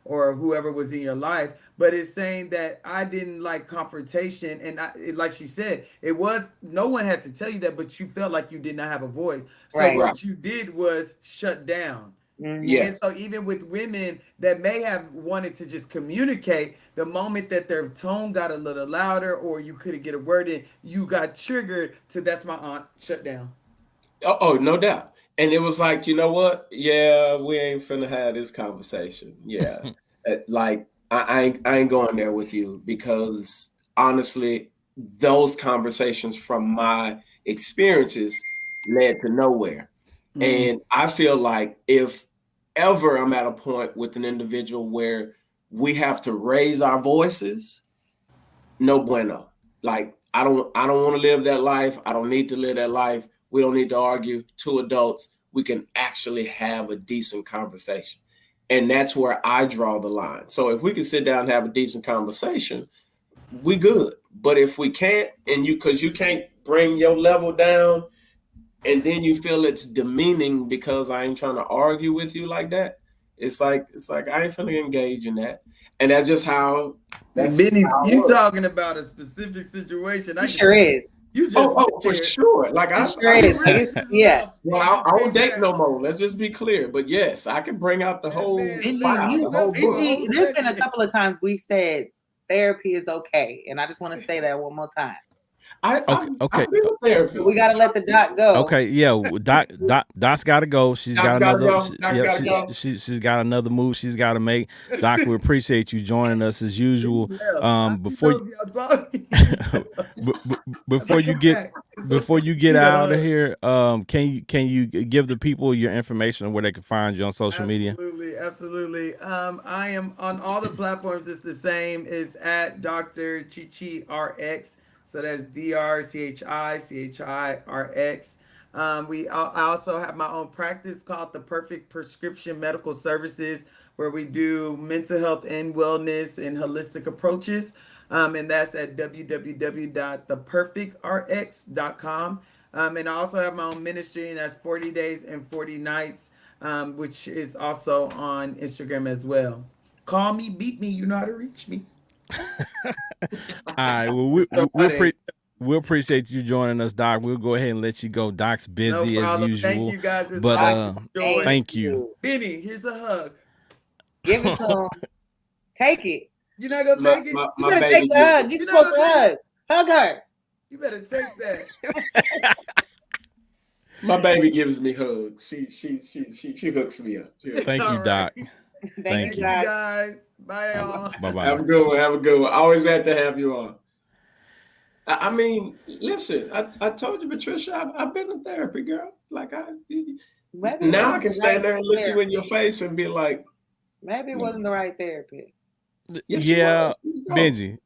or whoever was in your life, but it's saying that I didn't like confrontation. And like she said, it was, no one had to tell you that, but you felt like you did not have a voice. So what you did was shut down. Yeah. And so even with women that may have wanted to just communicate, the moment that their tone got a little louder or you couldn't get a word in, you got triggered to "that's my aunt," shut down. Oh, no doubt. And it was like, you know what? Yeah, we ain't finna have this conversation. Yeah. Like I ain't going there with you, because honestly, those conversations from my experiences led to nowhere. And I feel like if ever I'm at a point with an individual where we have to raise our voices, no bueno. Like I don't want to live that life. I don't need to live that life. We don't need to argue. Two adults, we can actually have a decent conversation. And that's where I draw the line. So if we can sit down and have a decent conversation, we good. But if we can't, and because you can't bring your level down, and then you feel it's demeaning because I ain't trying to argue with you like that, it's like I ain't finna engage in that. And that's just how. Benny, you talking about a specific situation? He sure is. You just for sure. Like I sure is. Yeah. Well, I don't date no more. Let's just be clear. But yes, I can bring out the whole file, the whole book. There's been a couple of times we've said therapy is okay, and I just want to say that one more time. Okay. We gotta let the doc go. Okay, yeah. Doc's gotta go. She's got another move she's gotta make. Doc, we appreciate you joining us as usual. Before you get out of here, can you give the people your information and where they can find you on social media? Absolutely. I am on all the platforms. It's the same. It's at Dr. Chichi RX. So that's DrChiChirx. I also have my own practice called The Perfect Prescription Medical Services, where we do mental health and wellness and holistic approaches. And that's at www.theperfectrx.com. And I also have my own ministry, and that's 40 Days and 40 Nights, which is also on Instagram as well. Call me, beat me. You know how to reach me. All right. Well, we appreciate you joining us, Doc. We'll go ahead and let you go. Doc's busy as usual. Thank you guys. But thank you. Benny, here's a hug. Give it to him. Take it. You're not gonna take it. You better take the hug. You're supposed to hug. Hug her. You better take that. My baby gives me hugs. She hooks me up. Thank you, Doc. Thank you, guys. Bye, y'all. Bye-bye. Have a good one. Always glad to have you on. I mean, listen, I told you, Patricia, I've been in therapy, girl. Like now I can stand there and look you in your face and be like, maybe it wasn't the right therapist. Yes, yeah, Benji,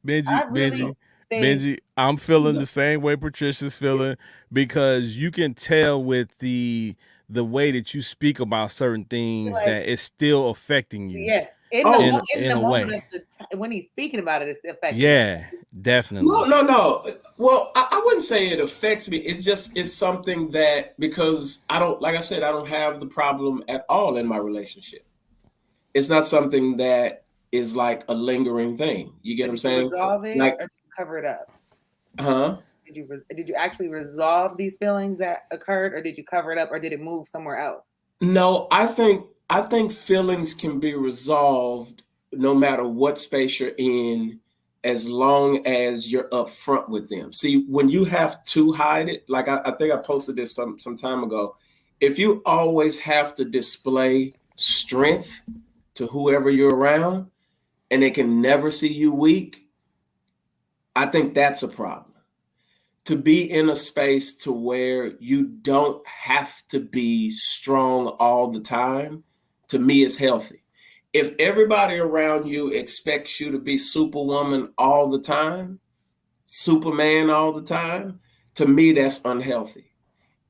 I'm feeling the same way Patricia's feeling, because you can tell with the way that you speak about certain things that it's still affecting you. Yes. In the moment when he's speaking about it, it's affecting. Yeah, definitely. No. Well, I wouldn't say it affects me. It's something that, because I don't have the problem at all in my relationship. It's not something that is like a lingering thing. You get what I'm saying? Resolve it, or did you cover it up? Huh? Did you actually resolve these feelings that occurred, or did you cover it up, or did it move somewhere else? No, I think feelings can be resolved no matter what space you're in, as long as you're upfront with them. See, when you have to hide it, like I think I posted this some time ago, if you always have to display strength to whoever you're around and they can never see you weak, I think that's a problem. To be in a space to where you don't have to be strong all the time, to me, is healthy. If everybody around you expects you to be Superwoman all the time, Superman all the time, to me, that's unhealthy.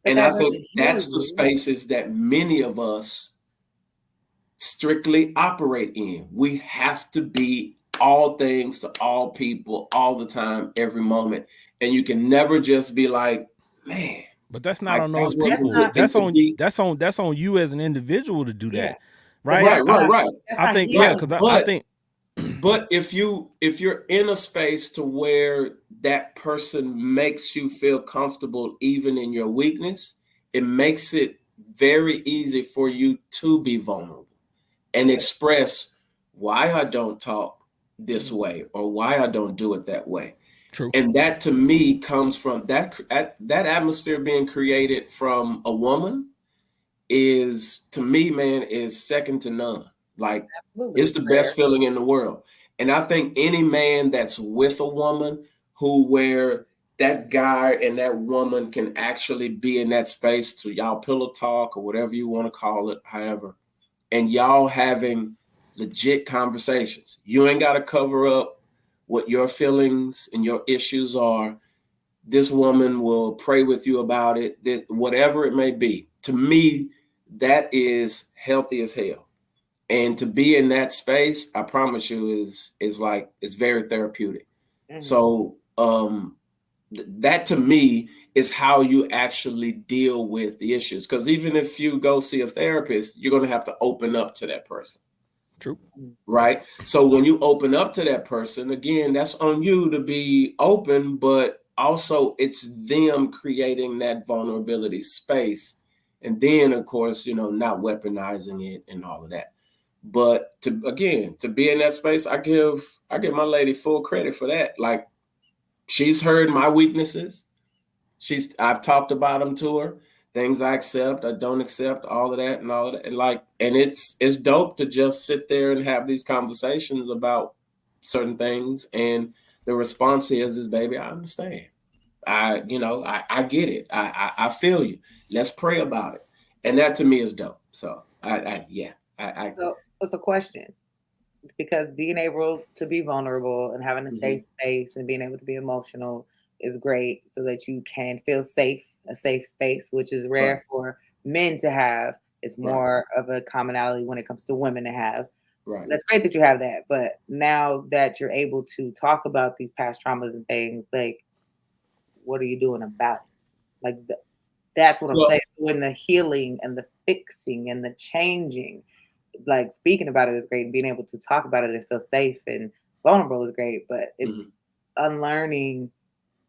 And I think that's the spaces that many of us strictly operate in. We have to be all things to all people all the time, every moment. And you can never just be like, man. But that's not on those people. That's on you as an individual to do that. Yeah. Right. I think but if you're in a space to where that person makes you feel comfortable even in your weakness, it makes it very easy for you to be vulnerable and express why I don't talk this way or why I don't do it that way. True. And that to me comes from that atmosphere being created from a woman is, to me, man, is second to none. Like, absolutely, it's the best feeling in the world. And I think any man that's with a woman where that guy and that woman can actually be in that space to y'all pillow talk or whatever you want to call it, however, and y'all having legit conversations. You ain't got to cover up what your feelings and your issues are. This woman will pray with you about it, whatever it may be. To me, that is healthy as hell. And to be in that space, I promise you, is like, it's very therapeutic. Mm-hmm. So that to me is how you actually deal with the issues. Because even if you go see a therapist, you're going to have to open up to that person. True. Right. So when you open up to that person, again, that's on you to be open, but also it's them creating that vulnerability space. And then, of course, not weaponizing it and all of that. But to be in that space, I give my lady full credit for that. Like, she's heard my weaknesses. I've talked about them to her. Things I accept, I don't accept, all of that. And it's dope to just sit there and have these conversations about certain things. And the response is baby, I understand. I get it. I feel you. Let's pray about it. And that to me is dope. So So it's a question, because being able to be vulnerable and having a safe space and being able to be emotional is great, so that you can feel safe, a safe space, which is rare for men to have. It's more of a commonality when it comes to women to have. Right. That's great that you have that. But now that you're able to talk about these past traumas and things, like, what are you doing about it? Like, that's what I'm saying. So when the healing and the fixing and the changing, like, speaking about it is great, and being able to talk about it and feel safe and vulnerable is great, but it's unlearning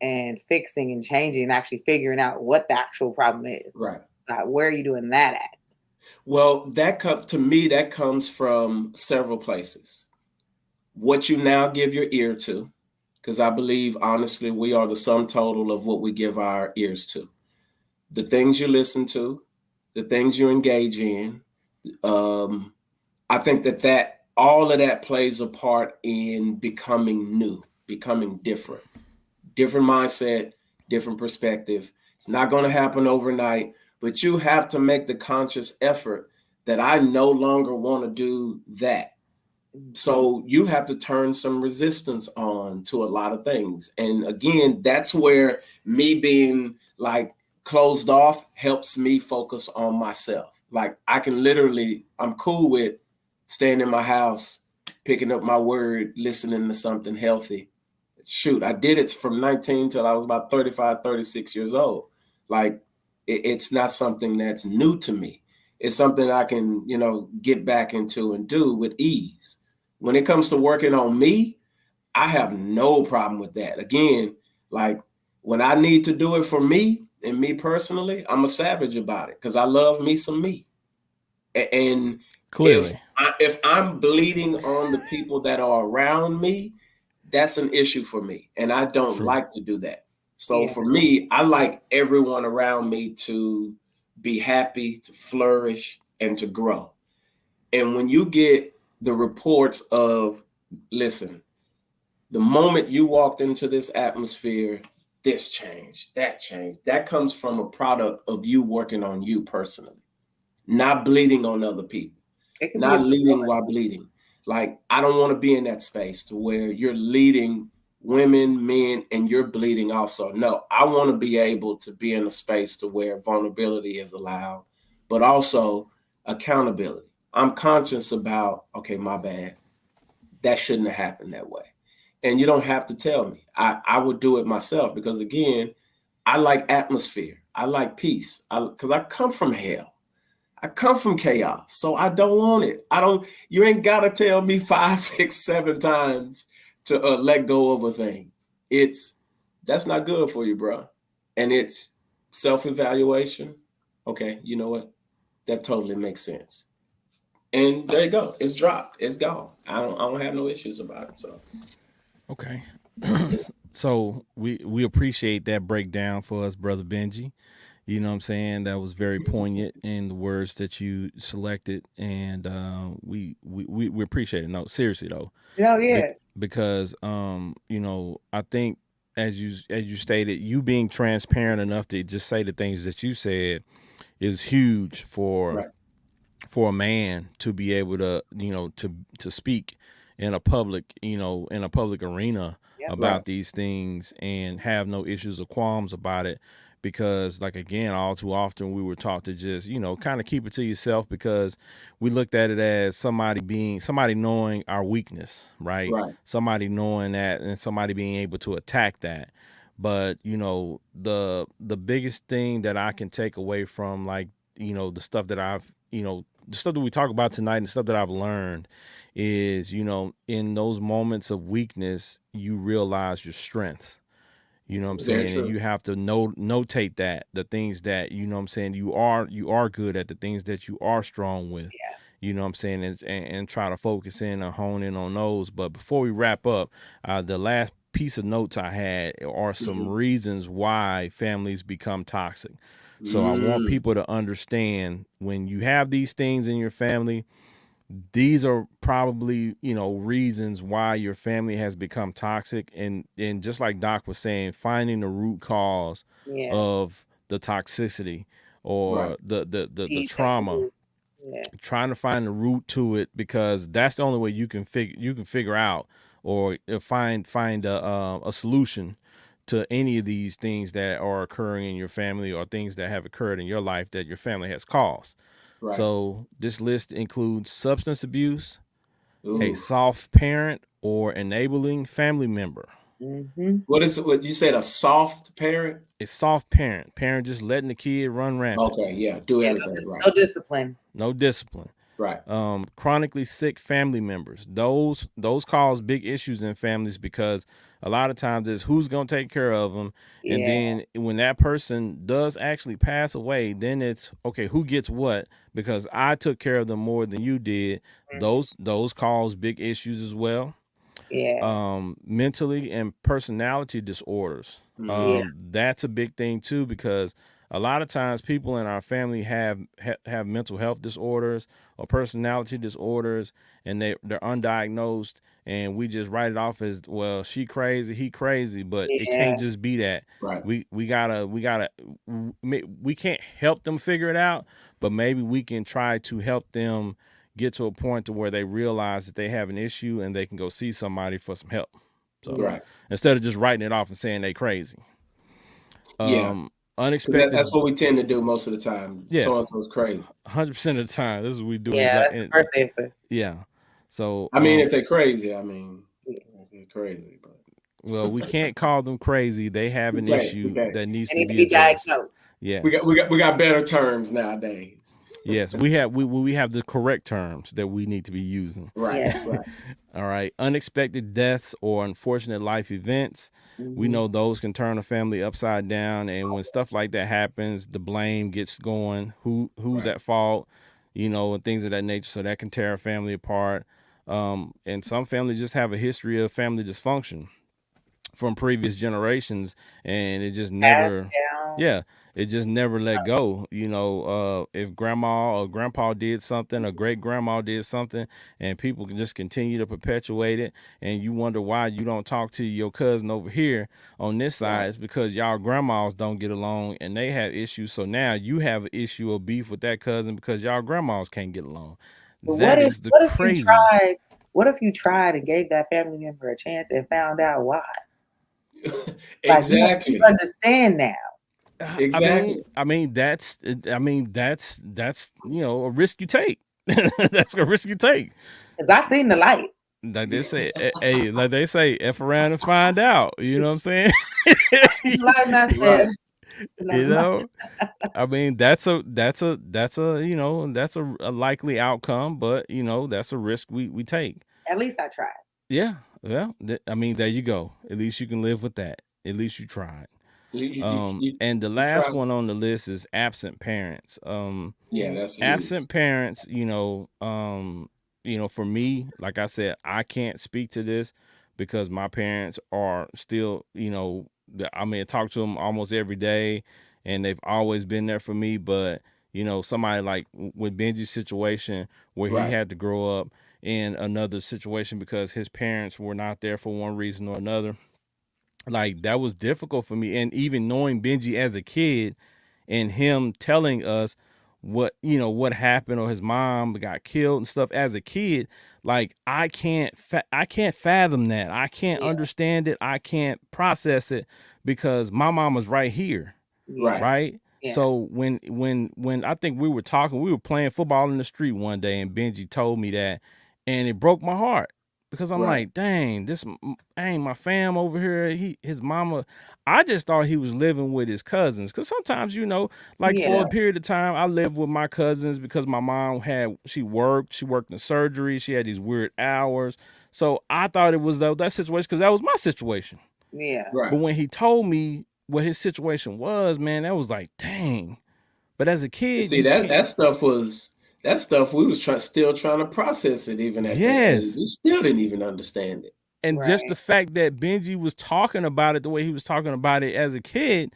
and fixing and changing and actually figuring out what the actual problem is. Right. Where are you doing that at? Well, that comes from several places. What you now give your ear to, because I believe, honestly, we are the sum total of what we give our ears to. The things you listen to, the things you engage in. I think that all of that plays a part in becoming new, becoming different mindset, different perspective. It's not going to happen overnight, but you have to make the conscious effort that I no longer want to do that. So you have to turn some resistance on to a lot of things. And again, that's where me being like closed off helps me focus on myself. Like, I'm cool with staying in my house, picking up my word, listening to something healthy. Shoot, I did it from 19 till I was about 35, 36 years old. Like, it's not something that's new to me. It's something I can, get back into and do with ease. When it comes to working on me, I have no problem with that. Again, like, when I need to do it for me and me personally, I'm a savage about it because I love me some me. And clearly, if I'm bleeding on the people that are around me, that's an issue for me. And I don't like to do that. So for me, I like everyone around me to be happy, to flourish, and to grow. And when you get the reports of, listen, the moment you walked into this atmosphere, this changed, that comes from a product of you working on you personally, not bleeding on other people, not leading while bleeding. Like, I don't want to be in that space to where you're leading women, men, and you're bleeding also. No, I want to be able to be in a space to where vulnerability is allowed, but also accountability. I'm conscious about, okay, my bad. That shouldn't have happened that way. And you don't have to tell me. I would do it myself because, again, I like atmosphere. I like peace because I come from hell. I come from chaos, so I don't want it. You ain't got to tell me 5, 6, 7 times to let go of a thing. That's not good for you, bro. And it's self-evaluation. Okay, you know what? that totally makes sense. And there you go. It's dropped. It's gone. I don't have no issues about it. So okay. So we appreciate that breakdown for us, Brother Benji. You know what I'm saying? That was very poignant in the words that you selected, and we appreciate it. No, seriously though. Oh yeah. Because you know, I think as you stated, you being transparent enough to just say the things that you said is huge for a man to be able to, you know, to speak in a public, you know, in a public arena about these things and have no issues or qualms about it. Because, like, again, all too often we were taught to just, you know, kind of keep it to yourself, because we looked at it as somebody knowing our weakness, right? Somebody knowing that and somebody being able to attack that. But, you know, the biggest thing that I can take away from, like, you know, the stuff that I've, you know, the stuff that we talk about tonight and the stuff that I've learned is, you know, in those moments of weakness, you realize your strengths. You know what I'm saying? And you have to notate that the things that, you know what I'm saying, you are good at, the things that you are strong with. Yeah. You know what I'm saying? And try to focus in and hone in on those. But before we wrap up, the last piece of notes I had are some reasons why families become toxic. So I want people to understand, when you have these things in your family, these are probably, you know, reasons why your family has become toxic. And just like Doc was saying, finding the root cause of the toxicity or the trauma, trying to find the root to it, because that's the only way you can figure out or find a solution to any of these things that are occurring in your family or things that have occurred in your life that your family has caused. So this list includes substance abuse, a soft parent, or enabling family member. What is it? What you said? A soft parent? A soft parent. Parent just letting the kid run rampant. Okay, yeah, do everything no discipline. No discipline. Right. Chronically sick family members. Those cause big issues in families, because a lot of times it's who's going to take care of them. And then when that person does actually pass away, then it's, okay, who gets what? Because I took care of them more than you did. Those cause big issues as well. Mentally and personality disorders. That's a big thing too, because a lot of times people in our family have mental health disorders or personality disorders, and they're undiagnosed, and we just write it off as, well, she crazy, he crazy. But it can't just be that. Right. We can't help them figure it out, but maybe we can try to help them get to a point to where they realize that they have an issue and they can go see somebody for some help. So instead of just writing it off and saying they crazy. Unexpected. That's what we tend to do most of the time. So and so's crazy. 100% of the time, this is what we do. Yeah, that's the first answer. Yeah. So I mean, if they're crazy, they're crazy. But well, we can't call them crazy. They have an issue that needs to be diagnosed. Yes. We got better terms nowadays. Yes, we have the correct terms that we need to be using. Right. All right. Unexpected deaths or unfortunate life events. We know those can turn a family upside down, and when stuff like that happens, the blame gets going. Who's at fault? You know, and things of that nature. So that can tear a family apart. And some families just have a history of family dysfunction from previous generations, and it just never it just never let go. You know, if grandma or grandpa did something, or great grandma did something, and people can just continue to perpetuate it, and you wonder why you don't talk to your cousin over here on this side. It's because y'all grandmas don't get along and they have issues. So now you have an issue of beef with that cousin because y'all grandmas can't get along. What if you tried and gave that family member a chance and found out why? Exactly. You understand now. Exactly. I mean that's you know, a risk you take. That's a risk you take. Because I seen the light. Like they say, hey, like they say, F around and find out. You know what I'm saying? You know, I mean that's a you know, that's a likely outcome, but you know, that's a risk we take. At least I tried. Yeah. Well, I mean, there you go. At least you can live with that. At least you tried. And the last one on the list is absent parents. Yeah, that's huge. Absent parents, for me, like I said, I can't speak to this because my parents are still, I talk to them almost every day and they've always been there for me. But, somebody like with Benji's situation where he had to grow up in another situation because his parents were not there for one reason or another. Like, that was difficult for me. And even knowing Benji as a kid and him telling us what happened or his mom got killed and stuff as a kid, like I can't fathom that. I can't understand it. I can't process it because my mom was right here. Right. Yeah. So when I think we were playing football in the street one day and Benji told me that, and it broke my heart. Because I'm like, dang, this ain't my fam over here. His mama, I just thought he was living with his cousins. Because sometimes, for a period of time, I lived with my cousins because my mom she worked in surgery. She had these weird hours. So I thought it was that situation because that was my situation. Yeah. Right. But when he told me what his situation was, man, that was like, dang. But as a kid, see that stuff we was still trying to process it even at that age. We still didn't even understand it. And just the fact that Benji was talking about it the way he was talking about it as a kid,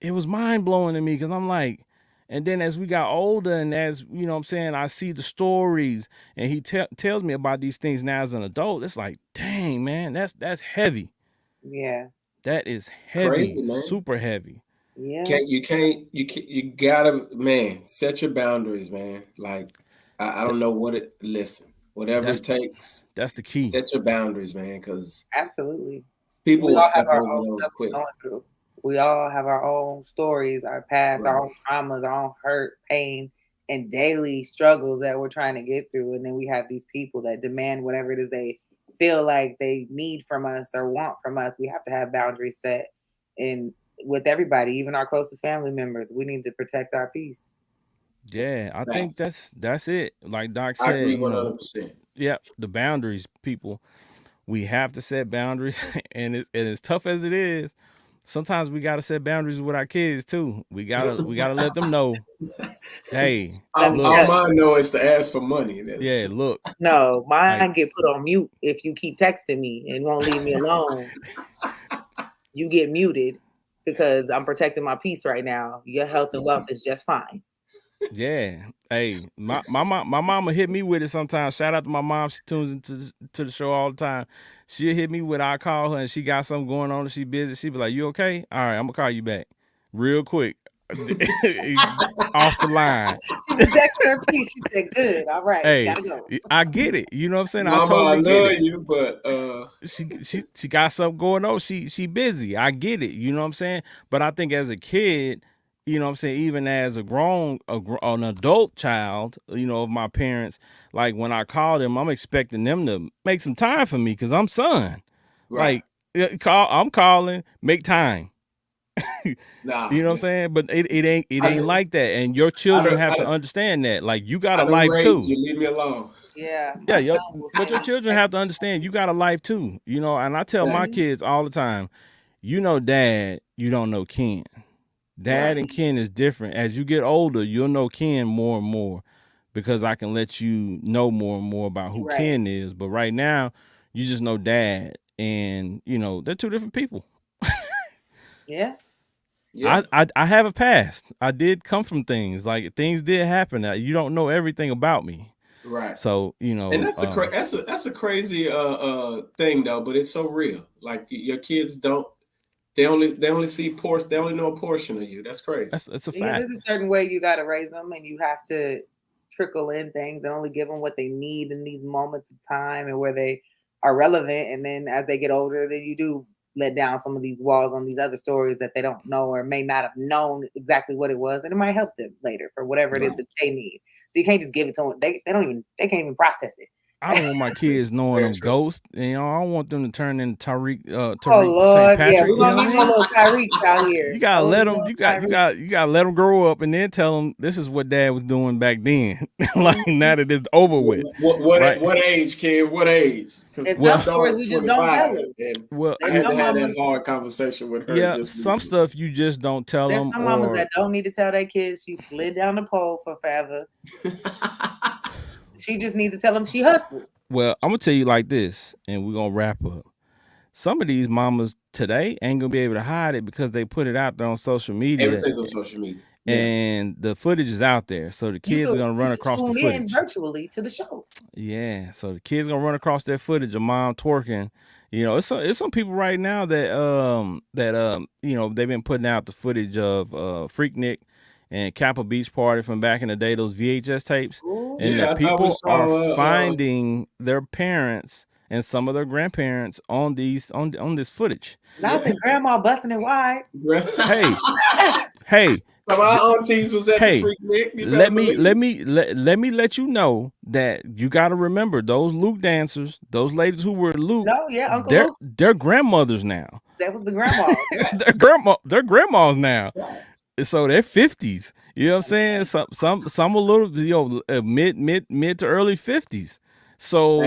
it was mind blowing to me because I'm like, and then as we got older and as, I see the stories and he tells me about these things now as an adult, it's like, dang, man, that's heavy. Yeah. That is heavy, crazy, man. Super heavy. Yeah. You gotta, man, set your boundaries, man. Like, I don't know whatever it takes. That's the key. Set your boundaries, man, because absolutely people will step over those quick. We all have our own stories, our past, our own traumas, our own hurt, pain, and daily struggles that we're trying to get through. And then we have these people that demand whatever it is they feel like they need from us or want from us. We have to have boundaries set with everybody, even our closest family members. We need to protect our peace. Yeah, I think that's it. Like Doc said, I agree 100%. Yeah, the boundaries, people. We have to set boundaries, and as tough as it is, sometimes we gotta set boundaries with our kids too. We gotta let them know. Hey, all mine know is to ask for money. Yeah, look. No, mine get put on mute if you keep texting me and won't leave me alone. You get muted because I'm protecting my peace right now. Your health and wealth is just fine. Yeah. Hey, my mama hit me with it sometimes. Shout out to my mom. She tunes into the show all the time. She'll hit me with I call her and she got something going on and she busy. She be like, "You okay? All right, I'm gonna call you back real quick." Off the line. She protected her peace. She said, "Good, all right, hey, gotta go." I get it. You know what I'm saying? Mama, I totally love get it. you, but she got something going on. She busy. I get it. You know what I'm saying? But I think as a kid, you know what I'm saying, even as an adult child, of my parents, like when I call them, I'm expecting them to make some time for me because I'm son. Right. Like, I'm calling, make time. Nah, you know what I'm saying? But it ain't like that. And your children have to understand that. Like, you got a life too. You leave me alone. Yeah. Yeah, but your children have to understand you got a life too. And I tell my kids all the time, Dad, you don't know Ken. Dad and Ken is different. As you get older, you'll know Ken more and more because I can let you know more and more about who Ken is. But right now, you just know Dad, and they're two different people. Yeah. I have a past. I did come from things. Like, things did happen. You don't know everything about me. Right. So, and that's a crazy thing though, but it's so real. Like, your kids they only see they only know a portion of you. That's crazy. That's a fact. There's a certain way you got to raise them, and you have to trickle in things and only give them what they need in these moments of time and where they are relevant. And then as they get older, then you do let down some of these walls on these other stories that they don't know or may not have known exactly what it was, and it might help them later for whatever it is that they need. So you can't just give it to them. They can't even process it. I don't want my kids knowing them ghosts. And, you know, I don't want them to turn into Tariq oh Lord, St. Patrick. yeah, we're gonna need no little Tariq out here. You gotta let them. You gotta let them grow up, and then tell them this is what Dad was doing back then. Like now that it's over with. What age, kid? What age? Because some stories you just don't tell them. Well, I had to have that hard conversation with her. Yeah, some stuff you just don't tell them. There's some mamas that don't need to tell their kids she slid down the pole for forever. She just needs to tell them she hustled. Well, I'm gonna tell you like this, and we're gonna wrap up. Some of these mamas today ain't gonna be able to hide it because they put it out there on social media. Everything's on social media. And the footage is out there, so the kids are gonna run across the footage virtually to the show. Yeah, so the kids gonna run across that footage of mom twerking. You know, it's some people right now that you know, they've been putting out the footage of Freaknik and Kappa Beach Party from back in the day, those VHS tapes, and that people are finding their parents and some of their grandparents on these on this footage. Not the grandma busting it wide. Hey. My aunties was at the Freaknik. Let me let you know that you got to remember those Luke dancers, those ladies who were Luke. No, yeah, Uncle Luke. They're grandmothers now. That was the grandma. They're grandmas now. So they're 50s. You know what I'm saying? Some a little, you know, mid to early 50s. So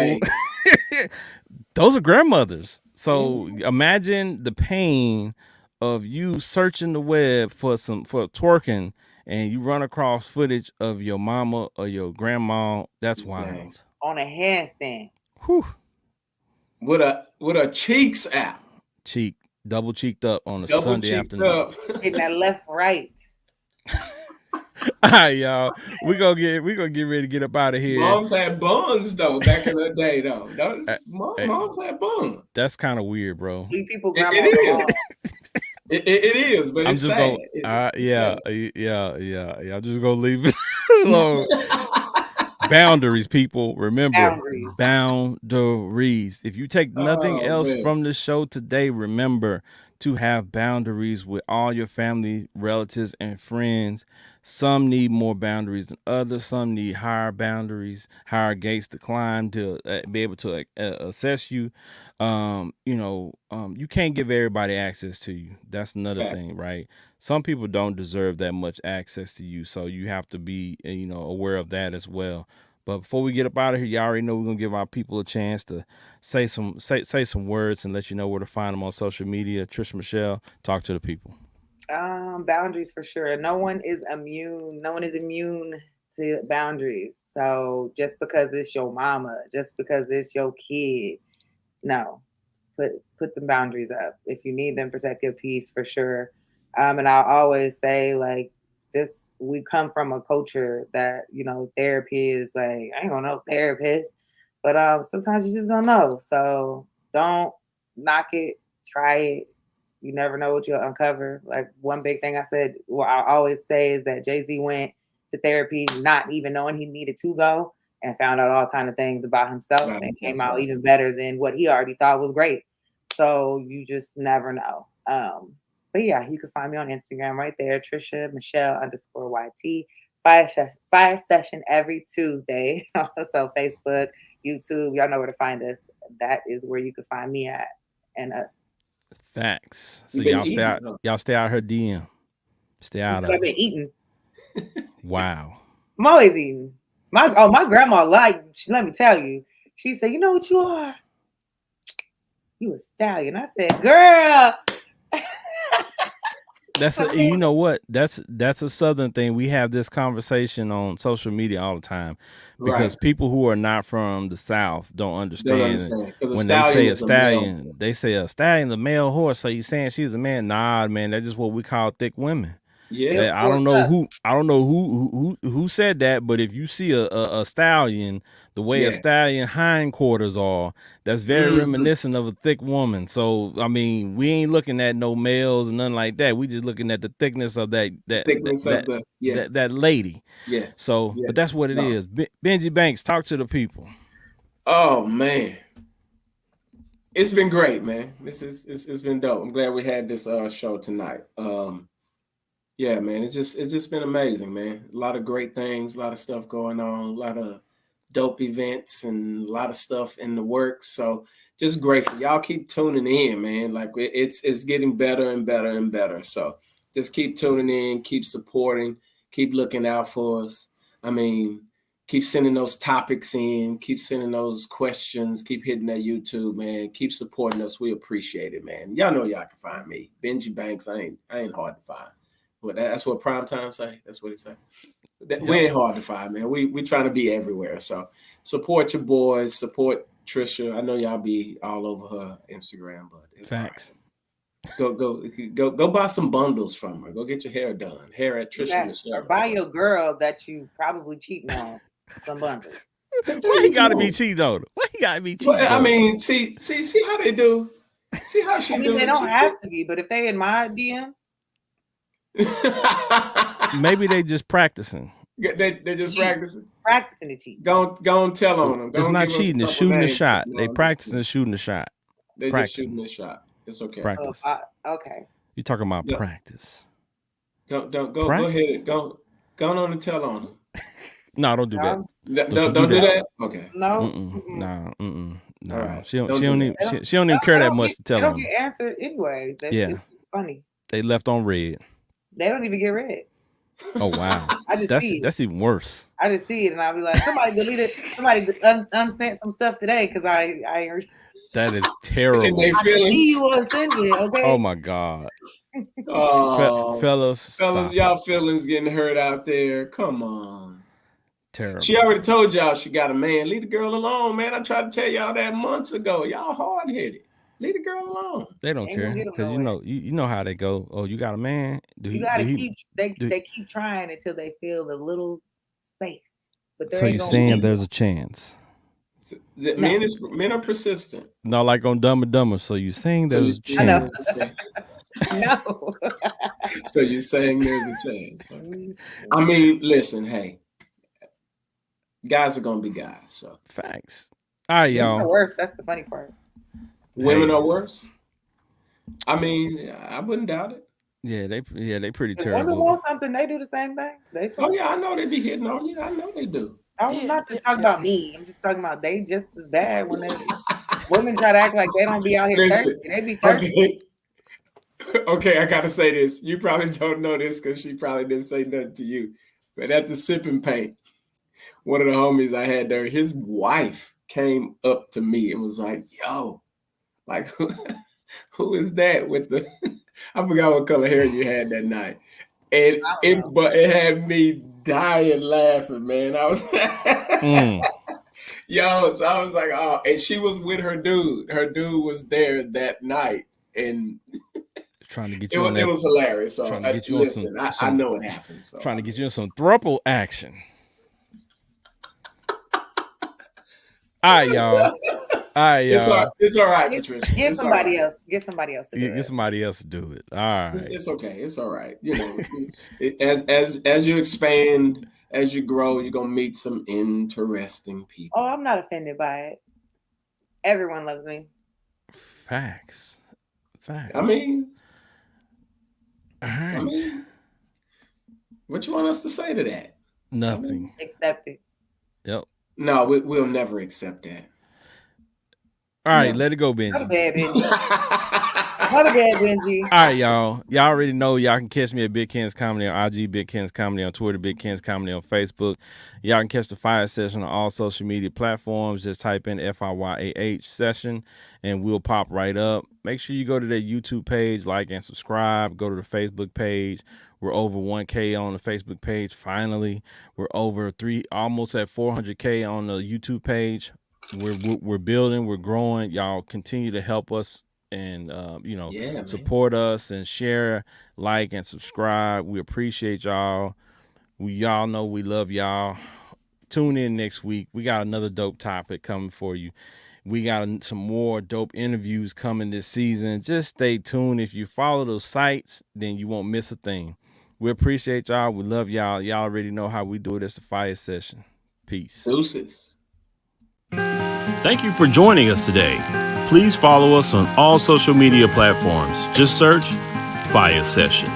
those are grandmothers. So imagine the pain of you searching the web for twerking, and you run across footage of your mama or your grandma. That's wild. On a handstand. Whew. With a cheeks out. Double cheeked up on a Sunday afternoon. In that left right. All right, y'all. We're gonna get ready to get up out of here. Moms had buns though back in the day though. Moms had buns. That's kind of weird, bro. People it is. It is, but it's sad. Yeah. I'm just gonna leave it alone. Boundaries, people. Remember, boundaries. If you take nothing else from the show today, remember to have boundaries with all your family, relatives, and friends. Some need more boundaries than others. Some need higher boundaries, higher gates to climb to be able to assess you. You can't give everybody access to you. That's another thing, right? Some people don't deserve that much access to you, so you have to be, aware of that as well. But before we get up out of here, you already know we're gonna give our people a chance to say some words and let you know where to find them on social media. Trish Michelle, talk to the people. Boundaries for sure. No one is immune to boundaries. So just because it's your mama, just because it's your kid, no, put the boundaries up. If you need them, protect your peace for sure. And I'll always say, like, we come from a culture that, therapy is like, I ain't gonna know therapist, but sometimes you just don't know. So don't knock it, try it. You never know what you'll uncover. Like, one big thing I always say is that Jay-Z went to therapy not even knowing he needed to go, and found out all kind of things about himself and came out even better than what he already thought was great. So you just never know. But yeah, you can find me on Instagram right there, Trisha Michelle _YT. Fire session every Tuesday. So Facebook, YouTube, y'all know where to find us. That is where you can find me at and us. Facts. So y'all stay out her DM. Stay out of. I've been eating. Wow. I'm always eating. My grandma let me tell you. She said, "You know what you are? You a stallion." I said, "Girl." You know what? That's a Southern thing. We have this conversation on social media all the time because people who are not from the South don't understand. When they say a stallion, they say a stallion's a male horse. So you saying she's a man? Nah, man, that's just what we call thick women. Yeah, I don't know who said that, but if you see a stallion, the way a stallion hindquarters are, that's very reminiscent of a thick woman. So I mean, we ain't looking at no males and nothing like that. We just looking at the thickness of that lady. Yes. So, but that's what it is. Benji Banks, talk to the people. Oh man, it's been great, man. It's been dope. I'm glad we had this show tonight. Yeah, man, it's just been amazing, man. A lot of great things, a lot of stuff going on, a lot of dope events and a lot of stuff in the works. So just grateful. Y'all keep tuning in, man. Like it's getting better and better and better. So just keep tuning in, keep supporting, keep looking out for us. I mean, keep sending those topics in, keep sending those questions, keep hitting that YouTube, man. Keep supporting us. We appreciate it, man. Y'all know y'all can find me. Benji Banks. I ain't hard to find. But that's what Primetime say. That's what he say. We ain't hard to find, man. We trying to be everywhere. So support your boys, support Trisha. I know y'all be all over her Instagram, but it's thanks. Right. Go buy some bundles from her. Go get your hair done. Hair at Trisha Michelle. Or buy your girl that you probably cheating on some bundles. Why you gotta be cheating on her? Why you gotta be cheating? Well, I mean, see how they do. See how she do. They don't have to be, but if they in my DMs. Maybe they just practicing. They just practicing to cheat. Go and tell on them. It's not cheating. It's shooting the shot. They practicing shooting the shot. They just shooting the shot. It's okay. Practice. Okay. You talking about practice? Go ahead. Go on and tell on them. No, don't do that. Don't do that. Okay. No. No. Right. She don't even care that much to tell them. They don't get answered anyway. It's just funny. They left on red. They don't even get read. Oh wow. That's even worse. I just see it and I'll be like, somebody deleted, unsent some stuff today because I heard. That is terrible. And they see you want to send it, okay? Oh my God. Fellas, y'all feelings getting hurt out there. Come on. Terrible. She already told y'all she got a man. Leave the girl alone, man. I tried to tell y'all that months ago. Y'all hard-headed. Leave the girl alone. They don't care because you know how they go. Oh, you got a man. They keep trying until they feel a little space. But so you're saying there's a chance? Men are persistent. Not like on Dumb and Dumber. So you're saying there's a chance? No. So you're saying there's a chance? I mean, listen, hey, guys are gonna be guys. So facts. All right, y'all. Worse. That's the funny part. Women are worse. I mean, I wouldn't doubt it. Yeah, they pretty terrible. Women want something, they do the same thing. I know they be hitting on you. I know they do. I'm not just talking about me. I'm just talking about they just as bad when women try to act like they don't be out here thirsty. They be thirsty. Okay, I gotta say this. You probably don't know this because she probably didn't say nothing to you. But at the sipping paint, one of the homies I had there, his wife came up to me and was like, "Yo, like who is that with the?" I forgot what color hair you had that night, and it had me dying laughing, man. I was, yo, so I was like, oh, and she was with her dude. Her dude was there that night, and trying to get you. It was hilarious. So listen, I know it happened. So trying to get you in some throuple action. All right, y'all. It's all right, Patricia. Get somebody else to do it. Get somebody else to do it. All right. It's okay. It's all right. You know, as you expand, as you grow, you're gonna meet some interesting people. Oh, I'm not offended by it. Everyone loves me. Facts. I mean, all right. What you want us to say to that? Nothing. Accept it. Yep. No, we'll never accept that. All right, let it go, Benji. Not a bad Benji. All right, y'all. Y'all already know y'all can catch me at Big Ken's Comedy on IG, Big Ken's Comedy on Twitter, Big Ken's Comedy on Facebook. Y'all can catch the Fiyah session on all social media platforms. Just type in FIYAH session and we'll pop right up. Make sure you go to their YouTube page, like and subscribe. Go to the Facebook page. We're over 1K on the Facebook page. Finally, we're over almost at 400K on the YouTube page. We're building, we're growing. Y'all continue to help us and support us and share, like and subscribe. We appreciate y'all. Y'all know we love y'all. Tune in next week. We got another dope topic coming for you. We got some more dope interviews coming this season. Just stay tuned. If you follow those sites, then you won't miss a thing. We appreciate y'all. We love y'all. Y'all already know how we do it. It's the Fiyah session. Peace. Deuces. Thank you for joining us today. Please follow us on all social media platforms. Just search Fiyah Session.